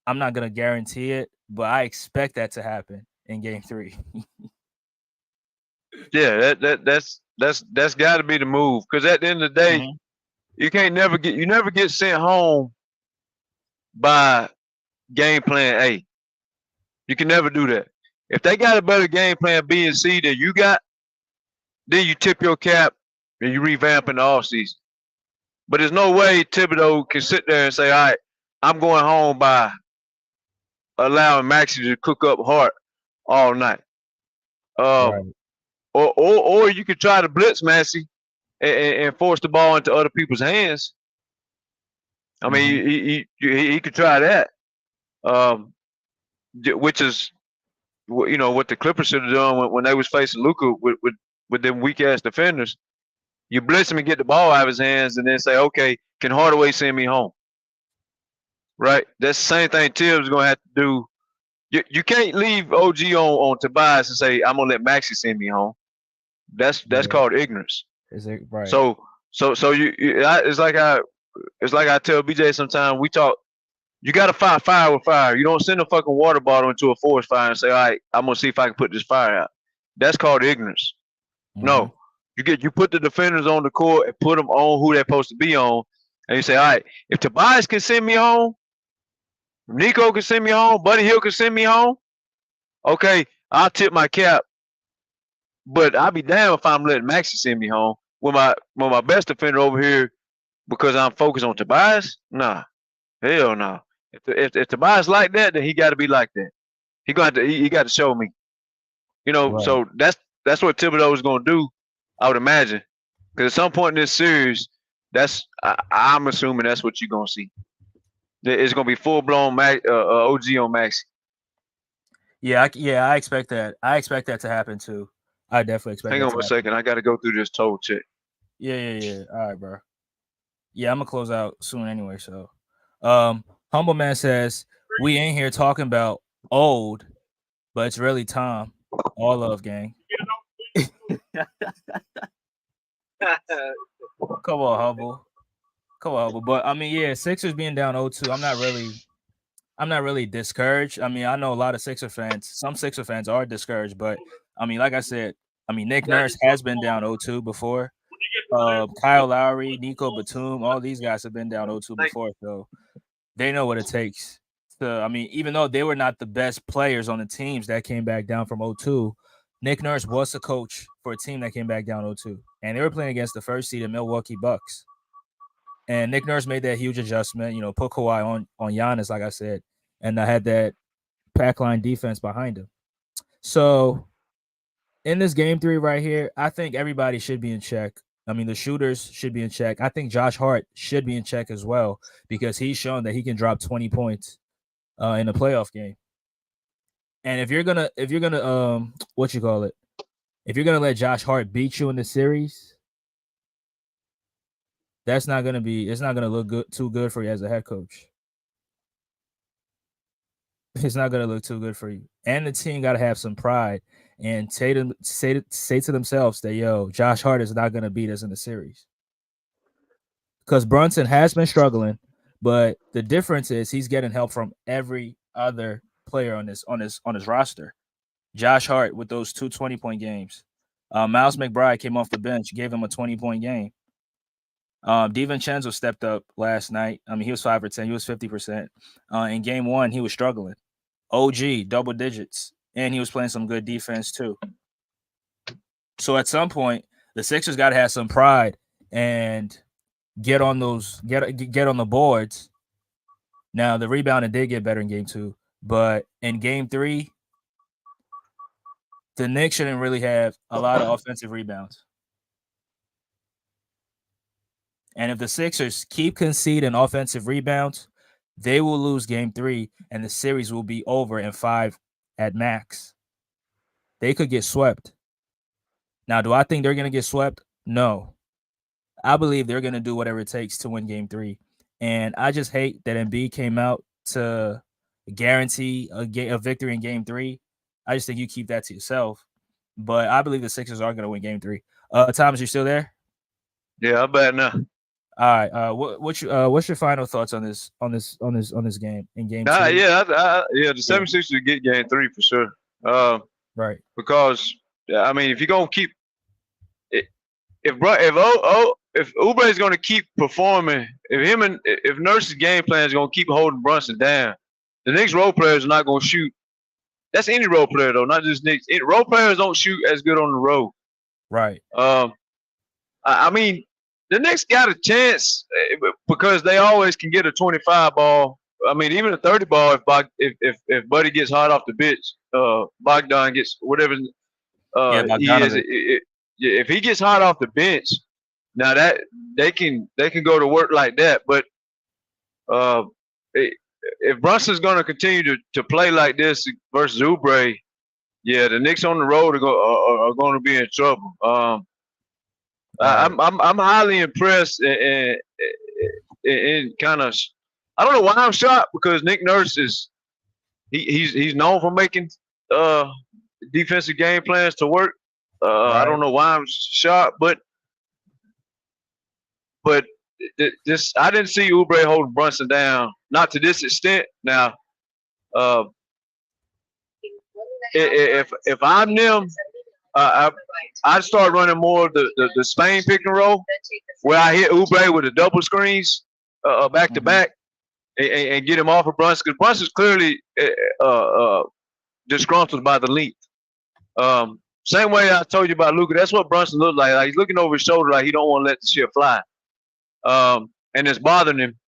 A: going to guarantee it, but I expect that to happen in Game 3.
B: Yeah, that's got to be the move because at the end of the day, you never get sent home by game plan A. You can never do that. If they got a better game plan B and C than you got, then you tip your cap and you revamp in the offseason. But there's no way Thibodeau can sit there and say, all right, I'm going home by allowing Maxey to cook up Hart all night.
A: Right.
B: Or you could try to blitz Maxey and force the ball into other people's hands. I mean, he could try that, which is what the Clippers should have done when they was facing Luka with them weak ass defenders. You blitz him and get the ball out of his hands, and then say, okay, can Hardaway send me home? Right? That's the same thing Tibbs is gonna have to do. You can't leave OG on Tobias and say I'm gonna let Maxey send me home. That's called ignorance.
A: Is it right?
B: So it's like I tell BJ sometimes we talk. You gotta fight fire with fire. You don't send a fucking water bottle into a forest fire and say, all right, I'm gonna see if I can put this fire out. That's called ignorance. No, you put the defenders on the court and put them on who they're supposed to be on, and you say, all right, if Tobias can send me home, Nico can send me home, Buddy Hield can send me home. Okay, I'll tip my cap, but I'll be damned if I'm letting Maxey send me home with my best defender over here because I'm focused on Tobias. Nah, hell no. If Tobias like that, then he got to be like that. He got to show me. Right. So that's what Thibodeau is going to do, I would imagine. Because at some point in this series, I'm assuming that's what you're going to see. It's going to be full-blown OG on Maxey.
A: Yeah, I expect that. I expect that to happen too. I definitely expect.
B: Hang on a second. I got to go through this total check.
A: Yeah. All right, bro. Yeah, I'm gonna close out soon anyway. So, Humble Man says we ain't here talking about old, but it's really Tom. All love, gang. Come on, Humble. But I mean, yeah, Sixers being down 0-2. I'm not really discouraged. I mean, I know a lot of Sixer fans. Some Sixer fans are discouraged, but I mean, like I said, Nick Nurse has been down 0-2 before. Kyle Lowry, Nico Batum, all these guys have been down 0-2 before, so they know what it takes. Even though they were not the best players on the teams that came back down from 0-2, Nick Nurse was the coach for a team that came back down 0-2, and they were playing against the first seed Milwaukee Bucks. And Nick Nurse made that huge adjustment, put Kawhi on Giannis, like I said, and I had that pack line defense behind him. So in this Game 3 right here, I think everybody should be in check. I mean, the shooters should be in check. I think Josh Hart should be in check as well because he's shown that he can drop 20 points in a playoff game. And if you're gonna if you're gonna let Josh Hart beat you in the series, That's not gonna be. It's not gonna look too good for you as a head coach. It's not gonna look too good for you. And the team got to have some pride and say to themselves that Josh Hart is not gonna beat us in the series because Brunson has been struggling, but the difference is he's getting help from every other player on his roster. Josh Hart with those 2 20-point games. Miles McBride came off the bench, gave him a 20-point game. DiVincenzo stepped up last night. I mean, he was 5 for 10. He was 50%. In game 1, he was struggling. OG, double digits. And he was playing some good defense, too. So at some point, the Sixers got to have some pride and get on the boards. Now, the rebounding did get better in game 2. But in game 3, the Knicks shouldn't really have a lot of offensive rebounds. And if the Sixers keep conceding offensive rebounds, they will lose game 3, and the series will be over in 5 at max. They could get swept. Now, do I think they're going to get swept? No. I believe they're going to do whatever it takes to win game 3. And I just hate that Embiid came out to guarantee a victory in game 3. I just think you keep that to yourself. But I believe the Sixers are going to win game 3. Thomas, you still there?
B: Yeah, I'm back now.
A: All right. What's your final thoughts on this game in game 2?
B: The 76ers get game 3 for sure.
A: Right.
B: Because I mean, if you're gonna keep if Oubre is gonna keep performing, if Nurse's game plan is gonna keep holding Brunson down, the Knicks role players are not gonna shoot. That's any role player though, not just Knicks. Role players don't shoot as good on the road.
A: Right.
B: I mean, the Knicks got a chance because they always can get a 25 ball. I mean, even a 30 ball if Buddy gets hot off the bench, Bogdan gets whatever he is. If he gets hot off the bench, now that they can go to work like that. But if Brunson's going to continue to play like this versus Oubre, yeah, the Knicks on the road are going to be in trouble. I'm highly impressed and kind of. I don't know why I'm shocked because Nick Nurse he's known for making defensive game plans to work. Right. I don't know why I'm shocked, but this I didn't see Oubre holding Brunson down, not to this extent. Now, if I'm them, I'd start running more of the Spain pick and roll, where I hit Oubre with the double screens back to back, and get him off of Brunson, because Brunson's clearly disgruntled by the length. Same way I told you about Luka, that's what Brunson looked like. Like he's looking over his shoulder like he don't want to let the shit fly. And it's bothering him.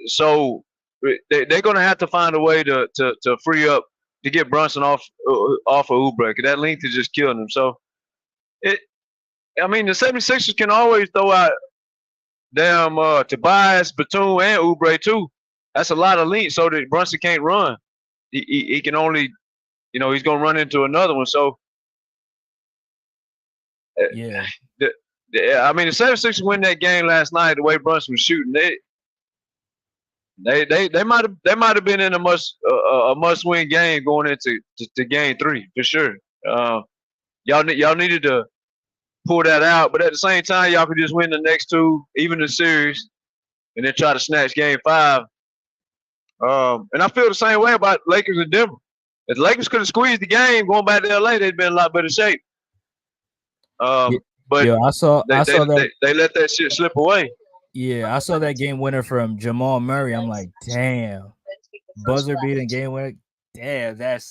B: So they're going to have to find a way to free up, to get Brunson off of Oubre, because that length is just killing him. So, the 76ers can always throw out damn Tobias, Batum, and Oubre too. That's a lot of length, so that Brunson can't run. He can only, he's going to run into another one. So,
A: yeah.
B: The 76ers win that game last night. The way Brunson was shooting, they might have been in a must win game going into game 3 for sure. Y'all needed to pull that out, but at the same time, y'all could just win the next 2, even the series, and then try to snatch game 5. And I feel the same way about Lakers and Denver. If the Lakers could have squeezed the game going back to LA, they'd been in a lot better shape. But
A: I saw that
B: they let that shit slip away.
A: Yeah, I saw that game winner from Jamal Murray. I'm like, damn, buzzer beating game winner. Damn, that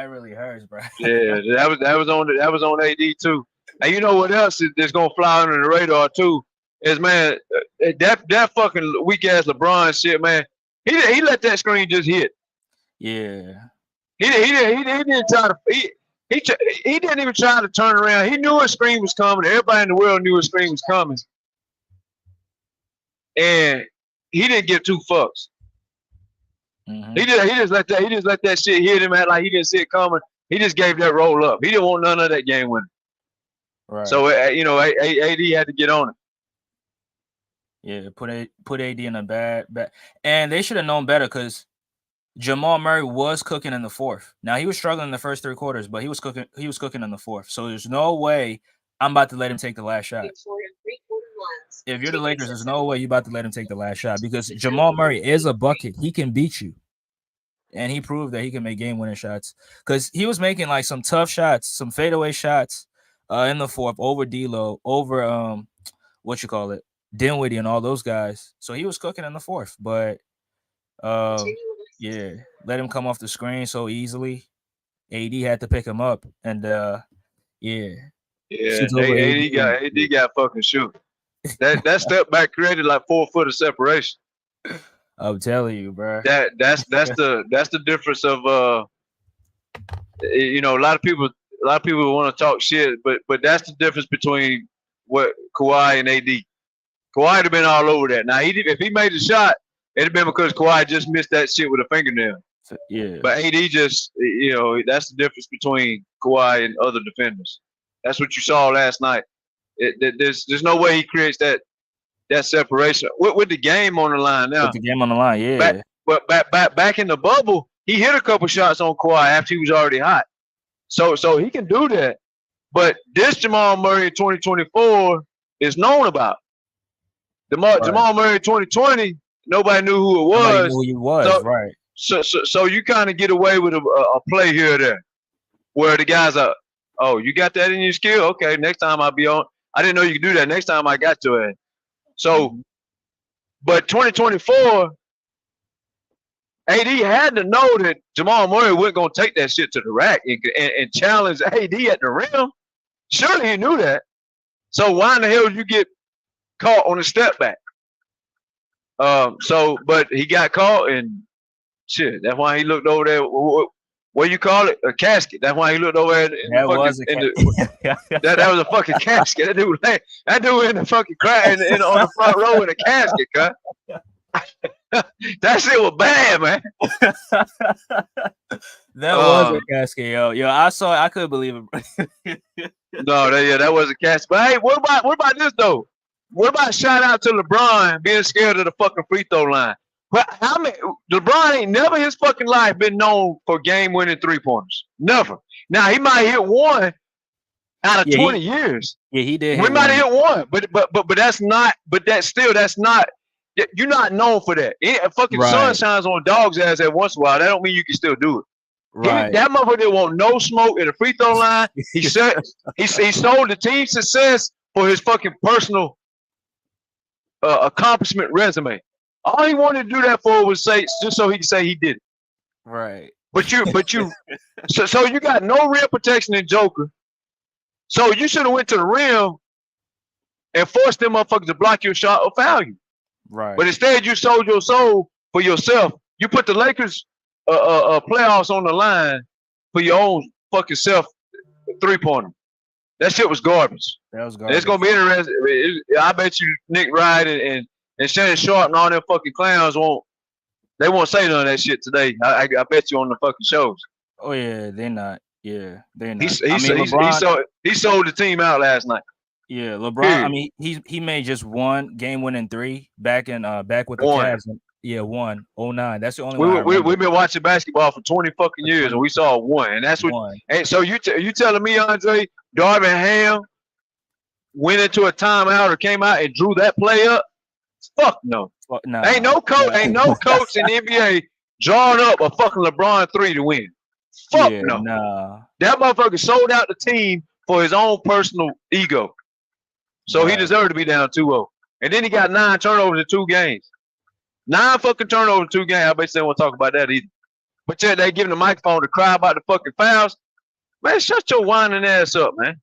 A: really hurts, bro.
B: Yeah, that was on AD too. And you know what else is gonna fly under the radar too? Is, man, that fucking weak ass LeBron shit, man. He let that screen just hit.
A: Yeah.
B: He didn't try to. He didn't even try to turn around. He knew a screen was coming. Everybody in the world knew a screen was coming. And he didn't give 2 fucks. Mm-hmm. He just let that shit hit him, like he didn't see it coming. He just gave that roll up. He didn't want none of that game winner.
A: Right.
B: So AD had to get on it.
A: Yeah, put AD in a bad, and they should have known better because Jamal Murray was cooking in the fourth. Now he was struggling in the first 3 quarters, but he was cooking. He was cooking in the fourth. So there's no way I'm about to let him take the last shot. If you're the Lakers, there's no way you're about to let him take the last shot because Jamal Murray is a bucket. He can beat you, and he proved that he can make game-winning shots because he was making like some tough shots, some fadeaway shots in the fourth over D'Lo, over what you call it, Dinwiddie, and all those guys. So he was cooking in the fourth, but. Yeah, let him come off the screen so easily. AD had to pick him up, and yeah,
B: AD got fucking shoot. That step back created like 4 foot of separation.
A: I'm telling you, bro.
B: That's the difference of a lot of people want to talk shit, but that's the difference between what Kawhi and AD. Kawhi would have been all over that. Now if he made the shot. It'd been because Kawhi just missed that shit with a fingernail.
A: Yeah.
B: But AD just, that's the difference between Kawhi and other defenders. That's what you saw last night. There's no way he creates that separation with the game on the line now.
A: With the game on the line, yeah.
B: Back in the bubble, he hit a couple shots on Kawhi after he was already hot. So he can do that. But this Jamal Murray in 2024 is known about. Jamal Murray 2020. Nobody knew who it was.
A: Nobody knew who he was, right.
B: So you kind of get away with a play here or there where the guys are, oh, you got that in your skill? Okay, next time I'll be on. I didn't know you could do that. Next time I got to it. So, but 2024, AD had to know that Jamal Murray wasn't going to take that shit to the rack and challenge AD at the rim. Surely he knew that. So why in the hell did you get caught on a step back? But he got caught and shit. That's why he looked over there. What you call it? A casket. That's why he looked over there. That was a fucking casket. That dude in the fucking crack on the front row in a casket, cut. That shit was bad, man.
A: That was a casket, yo. I saw it. I couldn't believe it.
B: No, that was a casket. But hey, what about this though? What about shout out to LeBron being scared of the fucking free throw line? LeBron ain't never in his fucking life been known for game-winning 3-pointers. Never. Now he might hit one out of 20 years.
A: Yeah, he did.
B: We might have hit one, but that's not. But that's not. You're not known for that. Fucking sun shines on dog's ass every once in a while. That don't mean you can still do it.
A: Right.
B: That motherfucker didn't want no smoke in the free throw line. He said he sold the team success for his fucking personal accomplishment resume. All he wanted to do that for was just so he could say he did it.
A: Right.
B: But you so you got no rim protection in Joker. So you should have went to the rim and forced them motherfuckers to block your shot or foul you.
A: Right.
B: But instead you sold your soul for yourself. You put the Lakers playoffs on the line for your own fucking self 3-pointer. That shit was garbage.
A: That was garbage.
B: It's gonna be interesting. I bet you Nick Wright and Shannon Sharp and all them fucking clowns won't say none of that shit today. I bet you on the fucking shows.
A: Oh yeah, they're not. Yeah, they're not.
B: He sold the team out last night.
A: Yeah, LeBron. I mean, he made just one game-winning 3 back with the Cavs. Yeah, 1-09. That's the only one.
B: We've been watching basketball for 20 fucking years, and we saw one. And that's what. And so you telling me, Andre, Darvin Ham went into a timeout or came out and drew that play up? Fuck no.
A: Nah,
B: ain't no coach in the NBA drawing up a fucking LeBron 3 to win. Fuck no.
A: Nah.
B: That motherfucker sold out the team for his own personal ego. So he deserved to be down 2-0. And then he got 9 turnovers in 2 games. 9 fucking turnovers in 2 games. I bet they won't talk about that either. But yeah, they giving the microphone to cry about the fucking fouls. Man, shut your whining ass up, man.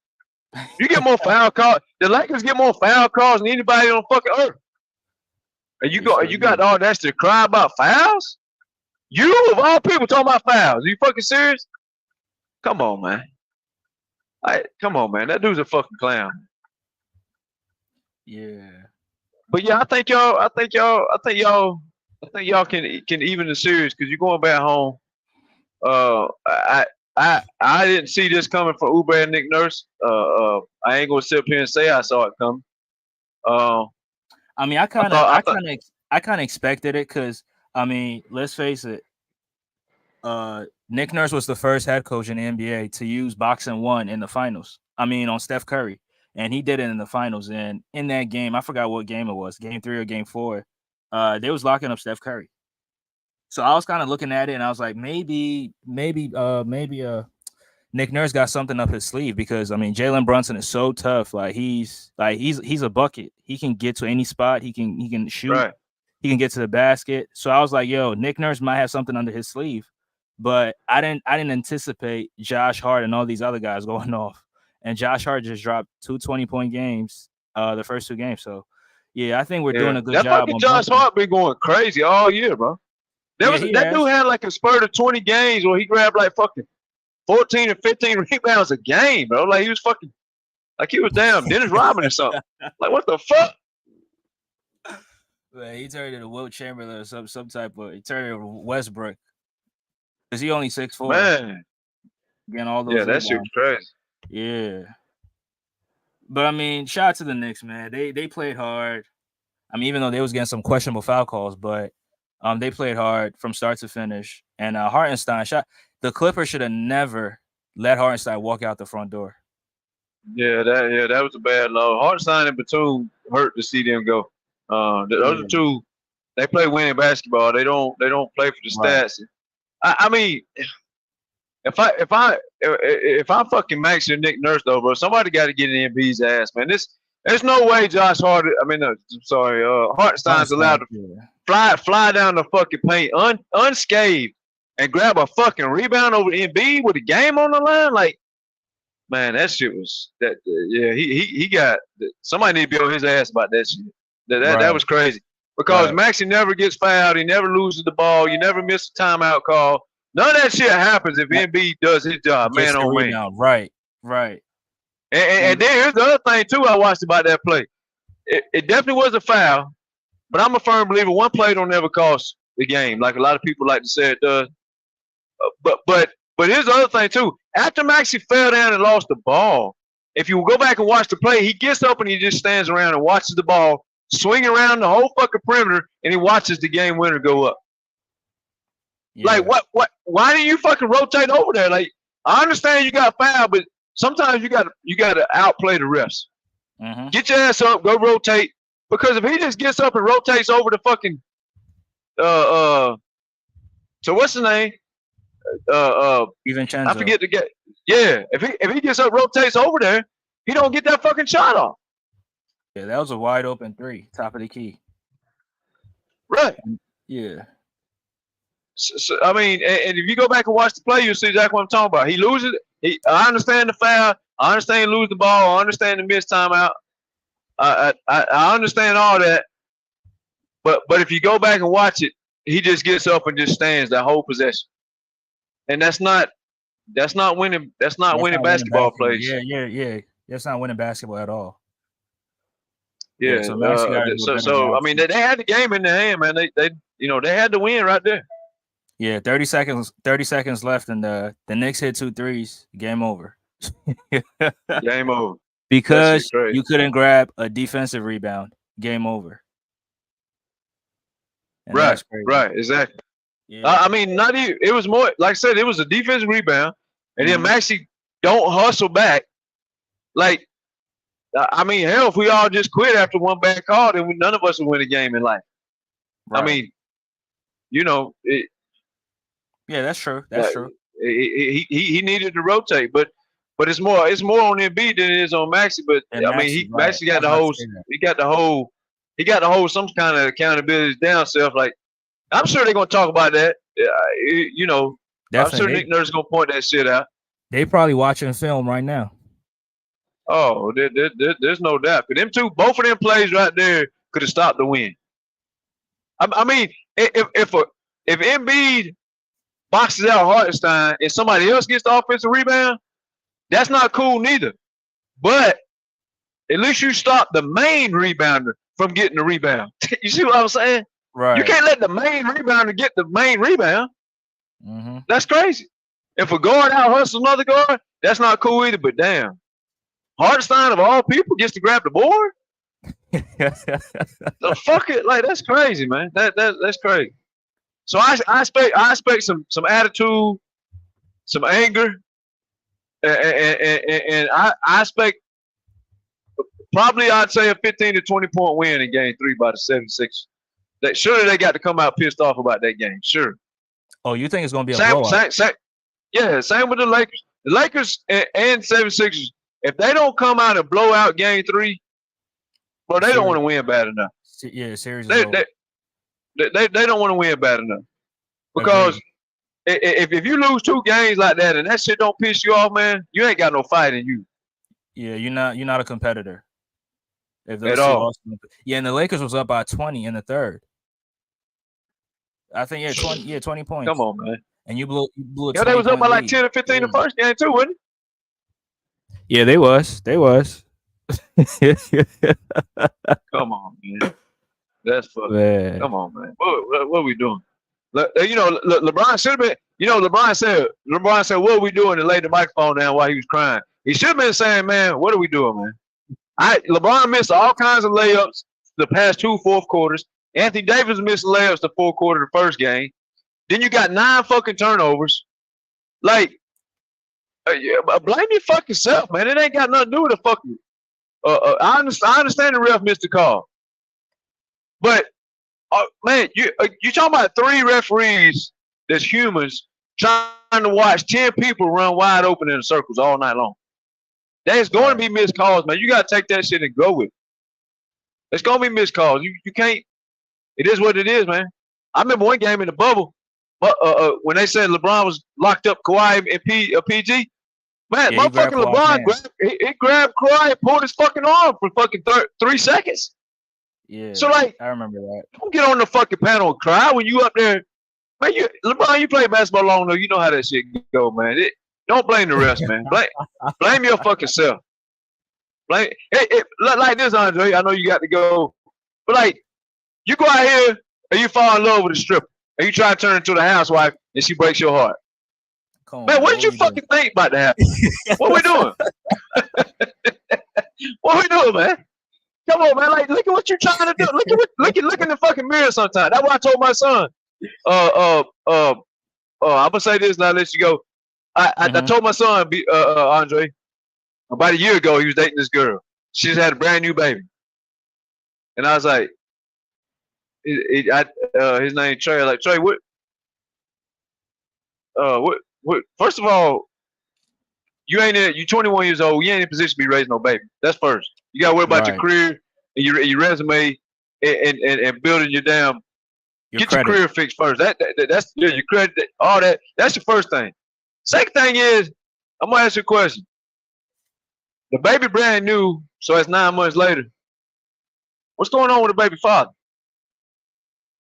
B: You get more foul calls. The Lakers get more foul calls than anybody on fucking earth. And you got all that to cry about fouls? You of all people talking about fouls. Are you fucking serious? Come on, man. Come on, man. That dude's a fucking clown.
A: Yeah.
B: But yeah, I think y'all can even the series because you're going back home. I didn't see this coming from Oubre and Nick Nurse. I ain't gonna sit up here and say I saw it coming.
A: I mean, I kind
B: thought
A: of expected it because I mean, let's face it. Nick Nurse was the first head coach in the NBA to use boxing one in the finals. I mean, on Steph Curry, and he did it in the finals. And in that game, I forgot what game it was, game 3 or game 4. They was locking up Steph Curry. So I was kind of looking at it, and I was like, maybe Nick Nurse got something up his sleeve because I mean, Jalen Brunson is so tough. He's a bucket. He can get to any spot. He can shoot.
B: right.
A: He can get to the basket. So I was like, yo, Nick Nurse might have something under his sleeve. But I didn't anticipate Josh Hart and all these other guys going off. And Josh Hart just dropped 2 20-point games the first 2 games. So yeah, I think we're doing a good job.
B: That fucking Josh Hart been going crazy all year, bro. That dude had like a spurt of 20 games where he grabbed like fucking 14 or 15 rebounds a game, bro. Like he was fucking like he was damn Dennis Rodman or something. Like what the fuck?
A: Man, he turned into Wilt Chamberlain or some type of he turned into Westbrook. Because he only 6'4".
B: Man.
A: Getting all those.
B: Yeah, that shit was crazy.
A: Yeah. But I mean, shout out to the Knicks, man. They played hard. I mean, even though they was getting some questionable foul calls, but they played hard from start to finish. And Hartenstein the Clippers should have never let Hartenstein walk out the front door.
B: Yeah, that was a bad low. Hartenstein and Batum hurt to see them go. The other two, they play winning basketball. They don't play for the stats. I mean, if I'm fucking Maxey or Nick Nurse though, bro, somebody got to get in Embiid's ass, man. There's no way Hartenstein's allowed to fly down the fucking paint unscathed and grab a fucking rebound over Embiid with a game on the line. Like, man, that shit was that. Yeah, he got somebody need to be on his ass about that shit. That was crazy. Because Maxey never gets fouled. He never loses the ball. You never miss a timeout call. None of that shit happens if Embiid does his job, man on man.
A: Right.
B: And then here's the other thing, too, I watched about that play. It definitely was a foul, but I'm a firm believer one play don't ever cost the game, like a lot of people like to say it does. But here's the other thing, too. After Maxey fell down and lost the ball, if you go back and watch the play, he gets up and he just stands around and watches the ball swing around the whole fucking perimeter, and he watches the game winner go up. Yeah. Like, what? Why do you fucking rotate over there? Like, I understand you got foul, but sometimes you got to outplay the refs.
A: Mm-hmm.
B: Get your ass up, go rotate. Because if he just gets up and rotates over the fucking so what's the name?
A: DiVincenzo.
B: I forget the guy. Yeah, if he gets up, rotates over there, he don't get that fucking shot off.
A: Yeah, that was a wide open 3, top of the key.
B: Right.
A: Yeah.
B: So, I mean, and if you go back and watch the play, you'll see exactly what I'm talking about. He loses it. I understand the foul. I understand he lose the ball. I understand the missed timeout. I understand all that. But if you go back and watch it, he just gets up and just stands that whole possession. And that's not winning. That's not winning basketball plays.
A: Yeah. That's not winning basketball at all.
B: Yeah. So I mean, they had the game in their hand, man. They had to win right there.
A: Yeah, 30 seconds left, and the Knicks hit 2 threes. Game over.
B: Game over.
A: Because you couldn't grab a defensive rebound. Game over. And
B: right, exactly.
A: Yeah.
B: I mean, not even. It was more like I said. It was a defensive rebound, and then Maxey don't hustle back. Like, I mean, hell, if we all just quit after one bad call, then none of us would win a game in life. Right. I mean,
A: yeah, that's true. That's true.
B: He needed to rotate, but it's more on Embiid than it is on Maxey. But I mean, Maxey got to hold some kind of accountability down self. Like, I'm sure they're gonna talk about that. Definitely. I'm sure Nick Nurse is gonna point that shit out.
A: They probably watching film right now.
B: Oh, there's no doubt. But both of them plays right there could have stopped the win. I mean, if Embiid boxes out Hartenstein and somebody else gets the offensive rebound, that's not cool neither. But at least you stop the main rebounder from getting the rebound. You see what I'm saying?
A: Right.
B: You can't let the main rebounder get the main rebound.
A: Mm-hmm.
B: That's crazy. If a guard out hustles another guard, that's not cool either. But damn, Hartenstein of all people gets to grab the board. The fuck it, like that's crazy, man. That's crazy. So I expect some attitude, some anger, and I expect probably I'd say a 15 to 20 point win in Game 3 by the 76ers. That surely they got to come out pissed off about that game. Sure.
A: Oh, you think it's gonna be a blowout?
B: Same with the Lakers. The Lakers and 76ers. If they don't come out and blow out Game 3, bro, they don't want to win bad enough.
A: Yeah, the series.
B: They don't want to win bad enough because if you lose 2 games like that and that shit don't piss you off, man, you ain't got no fight in you.
A: Yeah, you're not a competitor. If
B: at all.
A: Yeah, and the Lakers was up by 20 in the third. I think 20 points.
B: Come on, man.
A: And you blew it.
B: Yeah, they was up by like 10 or 15 the first game too, wasn't it?
A: Yeah, they was.
B: Come on, man. That's fucking. Come on, man. What are we doing? You know, LeBron should have been. You know, LeBron said, "What are we doing?" and laid the microphone down while he was crying. He should have been saying, "Man, what are we doing, man?" LeBron missed all kinds of layups the past 2 fourth quarters. Anthony Davis missed layups the fourth quarter of the first game. Then you got 9 fucking turnovers. Like, blame your fucking self, man. It ain't got nothing to do with the fucking. I understand the ref missed the call, but man, you talking about 3 referees that's humans trying to watch 10 people run wide open in circles all night long. There's going to be missed calls, man. You got to take that shit and go with it. It's going to be missed calls. You can't. It is what it is, man. I remember one game in the bubble, when they said LeBron was locked up Kawhi and PG. Man, motherfucking LeBron grabbed Kawhi and pulled his fucking arm for fucking 3 seconds.
A: Yeah.
B: So like,
A: I remember that.
B: Don't get on the fucking panel and cry when you up there. Man, LeBron, you play basketball long enough. You know how that shit go, man. Don't blame the rest, man. Blame your fucking self. Like this, Andre. I know you got to go, but like, you go out here and you fall in love with a stripper and you try to turn her into the housewife and she breaks your heart. Come on, man, what did you fucking think about that? What we doing? What we doing, man? Come on, man. Like, look at what you're trying to do. Look in the fucking mirror sometimes. That's what I told my son. I'm gonna say this and I'll let you go. I told my son, Andre, about a year ago, he was dating this girl. She's had a brand new baby. And I was like, his name Trey. Like, Trey, what? First of all, you're 21 years old. You ain't in a position to be raising no baby. That's first. You got to worry about your career and your resume and building your damn. Get your career fixed first. That's your credit. All that. That's your first thing. Second thing is, I'm gonna ask you a question. The baby brand new, so it's 9 months later. What's going on with the baby father?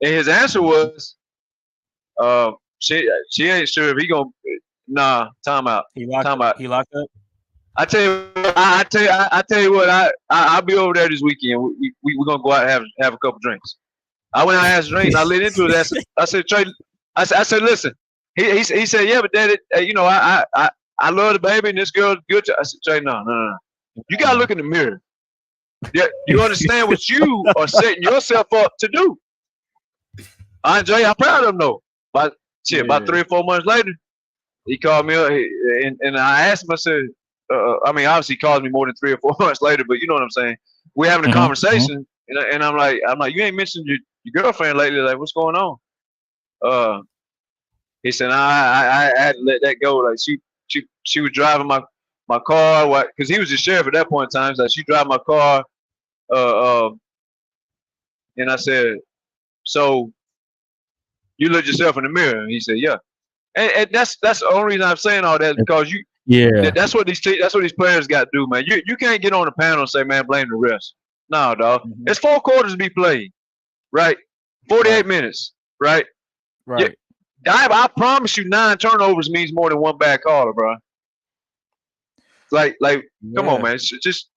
B: And his answer was, she ain't sure if he gonna. Nah, timeout. He locked
A: up.
B: I tell you what. I'll be over there this weekend. We're gonna go out and have a couple drinks. I went out and had a drink. I lit into it. I said, Trey. I said, listen. He said, yeah, but Daddy, I love the baby and this girl's good. I said, Trey, no. You gotta look in the mirror. Yeah, you understand what you are setting yourself up to do. Andre, I'm proud of him though. About 3 or 4 months later, he called me up and I asked him. I said, obviously he calls me more than 3 or 4 months later, but you know what I'm saying. We're having a conversation, and I'm like, you ain't mentioned your girlfriend lately. Like, what's going on? He said, I had to let that go. Like she was driving my car, because he was the sheriff at that point in time. So she drove my car, and I said, so you looked yourself in the mirror? And he said, yeah. And that's the only reason I'm saying all that, because that's what these players got to do, man. You can't get on the panel and say, man, blame the refs. No, dog. It's 4 quarters to be played, right? 48 minutes, right?
A: Right.
B: I promise you, 9 turnovers means more than 1 bad call, bro. Like, come on, man. It's just,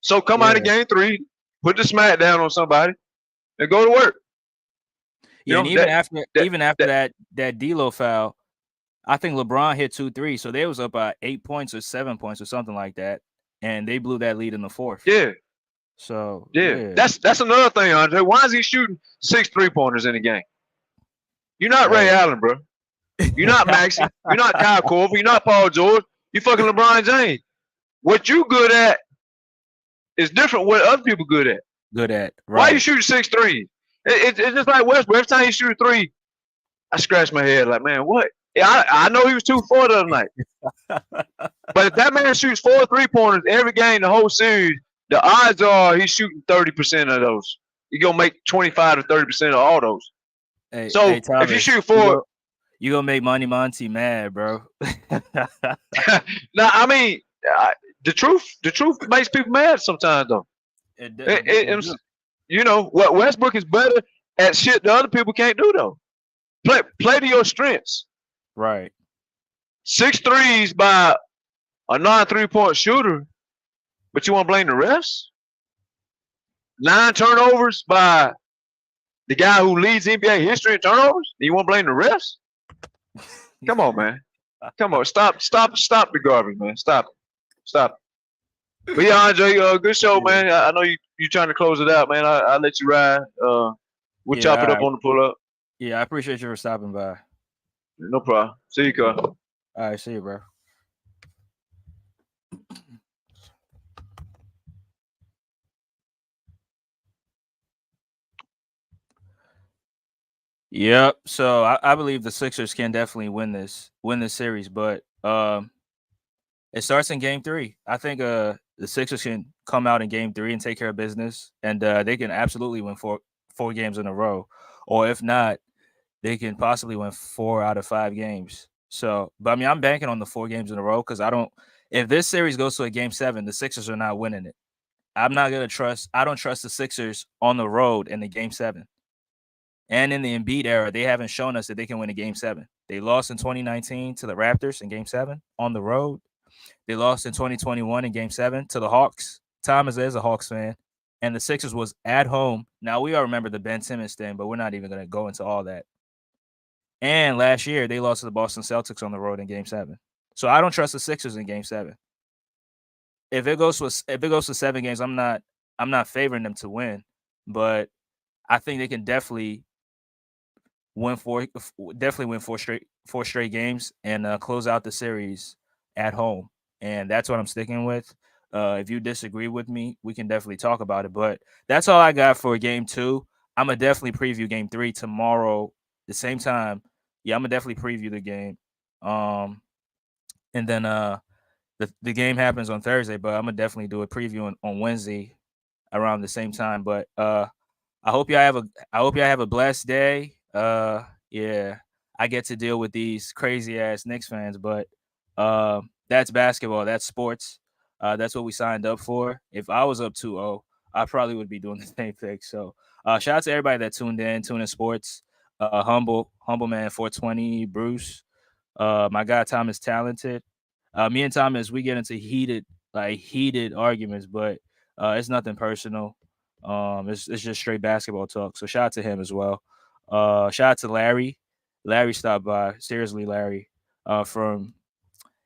B: so come out of game 3, put the smack down on somebody, and go to work.
A: Yeah, and even after that D'Lo foul, I think LeBron hit 2 threes, so they was up by 8 points or 7 points or something like that, and they blew that lead in the 4th.
B: Yeah.
A: So
B: Yeah. That's another thing, Andre. Why is he shooting 6 3-pointers in the game? You're not Ray Allen, bro. You're not Maxey. You're not Kyle Korver. You're not Paul George. You fucking LeBron James. What you good at is different what other people good at.
A: Right.
B: Why you shooting 6 threes? It's just like Westbrook. Every time he shoot a 3, I scratch my head like, man, what? Yeah, I know he was 2 4 the other night. But if that man shoots 4 3-pointers every game, the whole series, the odds are he's shooting 30% of those. You're going to make 25 to 30% of all those. So
A: Thomas,
B: if you shoot 4,
A: you going to make Monty mad, bro.
B: Now, I mean, the truth makes people mad sometimes, though. You know what? Westbrook is better at shit the other people can't do, though. Play to your strengths.
A: Right.
B: 6 threes by a non-3-point shooter, but you want to blame the refs? 9 turnovers by the guy who leads NBA history in turnovers? You want to blame the refs? Come on, man. Come on. Stop the garbage, man. Stop it. But yeah, Andre, good show, man. I know you trying to close it out, man. I'll let you ride. We'll chop it up on the pull up.
A: Yeah, I appreciate you for stopping by.
B: No problem. See you, Carl.
A: All right, see you, bro. Yep. So I believe the Sixers can definitely win this series, but it starts in Game 3. I think the Sixers can come out in Game 3 and take care of business, and they can absolutely win four games in a row, or if not, they can possibly win 4 out of 5 games. So, but I mean, I'm banking on the 4 games in a row because if this series goes to a Game 7, the Sixers are not winning it. I don't trust the Sixers on the road in the Game 7. And in the Embiid era, they haven't shown us that they can win a Game 7. They lost in 2019 to the Raptors in Game 7 on the road. They lost in 2021 in Game 7 to the Hawks. Thomas is a Hawks fan. And the Sixers was at home. Now, we all remember the Ben Simmons thing, but we're not even going to go into all that. And last year, they lost to the Boston Celtics on the road in Game 7. So I don't trust the Sixers in Game 7. If it goes to 7 games, I'm not favoring them to win, but I think they can definitely win four straight games and close out the series at home. And that's what I'm sticking with. If you disagree with me, we can definitely talk about it. But that's all I got for Game 2. I'm gonna definitely preview Game 3 tomorrow, the same time. Yeah, I'm gonna definitely preview the game. And then the game happens on Thursday, but I'm gonna definitely do a preview on Wednesday around the same time. But I hope y'all have a blessed day. Yeah, I get to deal with these crazy ass Knicks fans, but that's basketball, that's sports. That's what we signed up for. If I was up 2-0, I probably would be doing the same thing. So shout out to everybody that tuned in sports. Humble man 420, Bruce. My guy Thomas Talented. Me and Thomas, we get into heated arguments, but it's nothing personal. It's just straight basketball talk. So shout out to him as well. Shout out to Larry. Larry stopped by. Seriously, Larry, from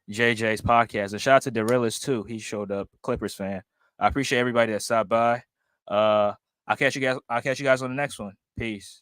A: JJ's podcast. And shout out to Derillis too. He showed up, Clippers fan. I appreciate everybody that stopped by. I'll catch you guys on the next one. Peace.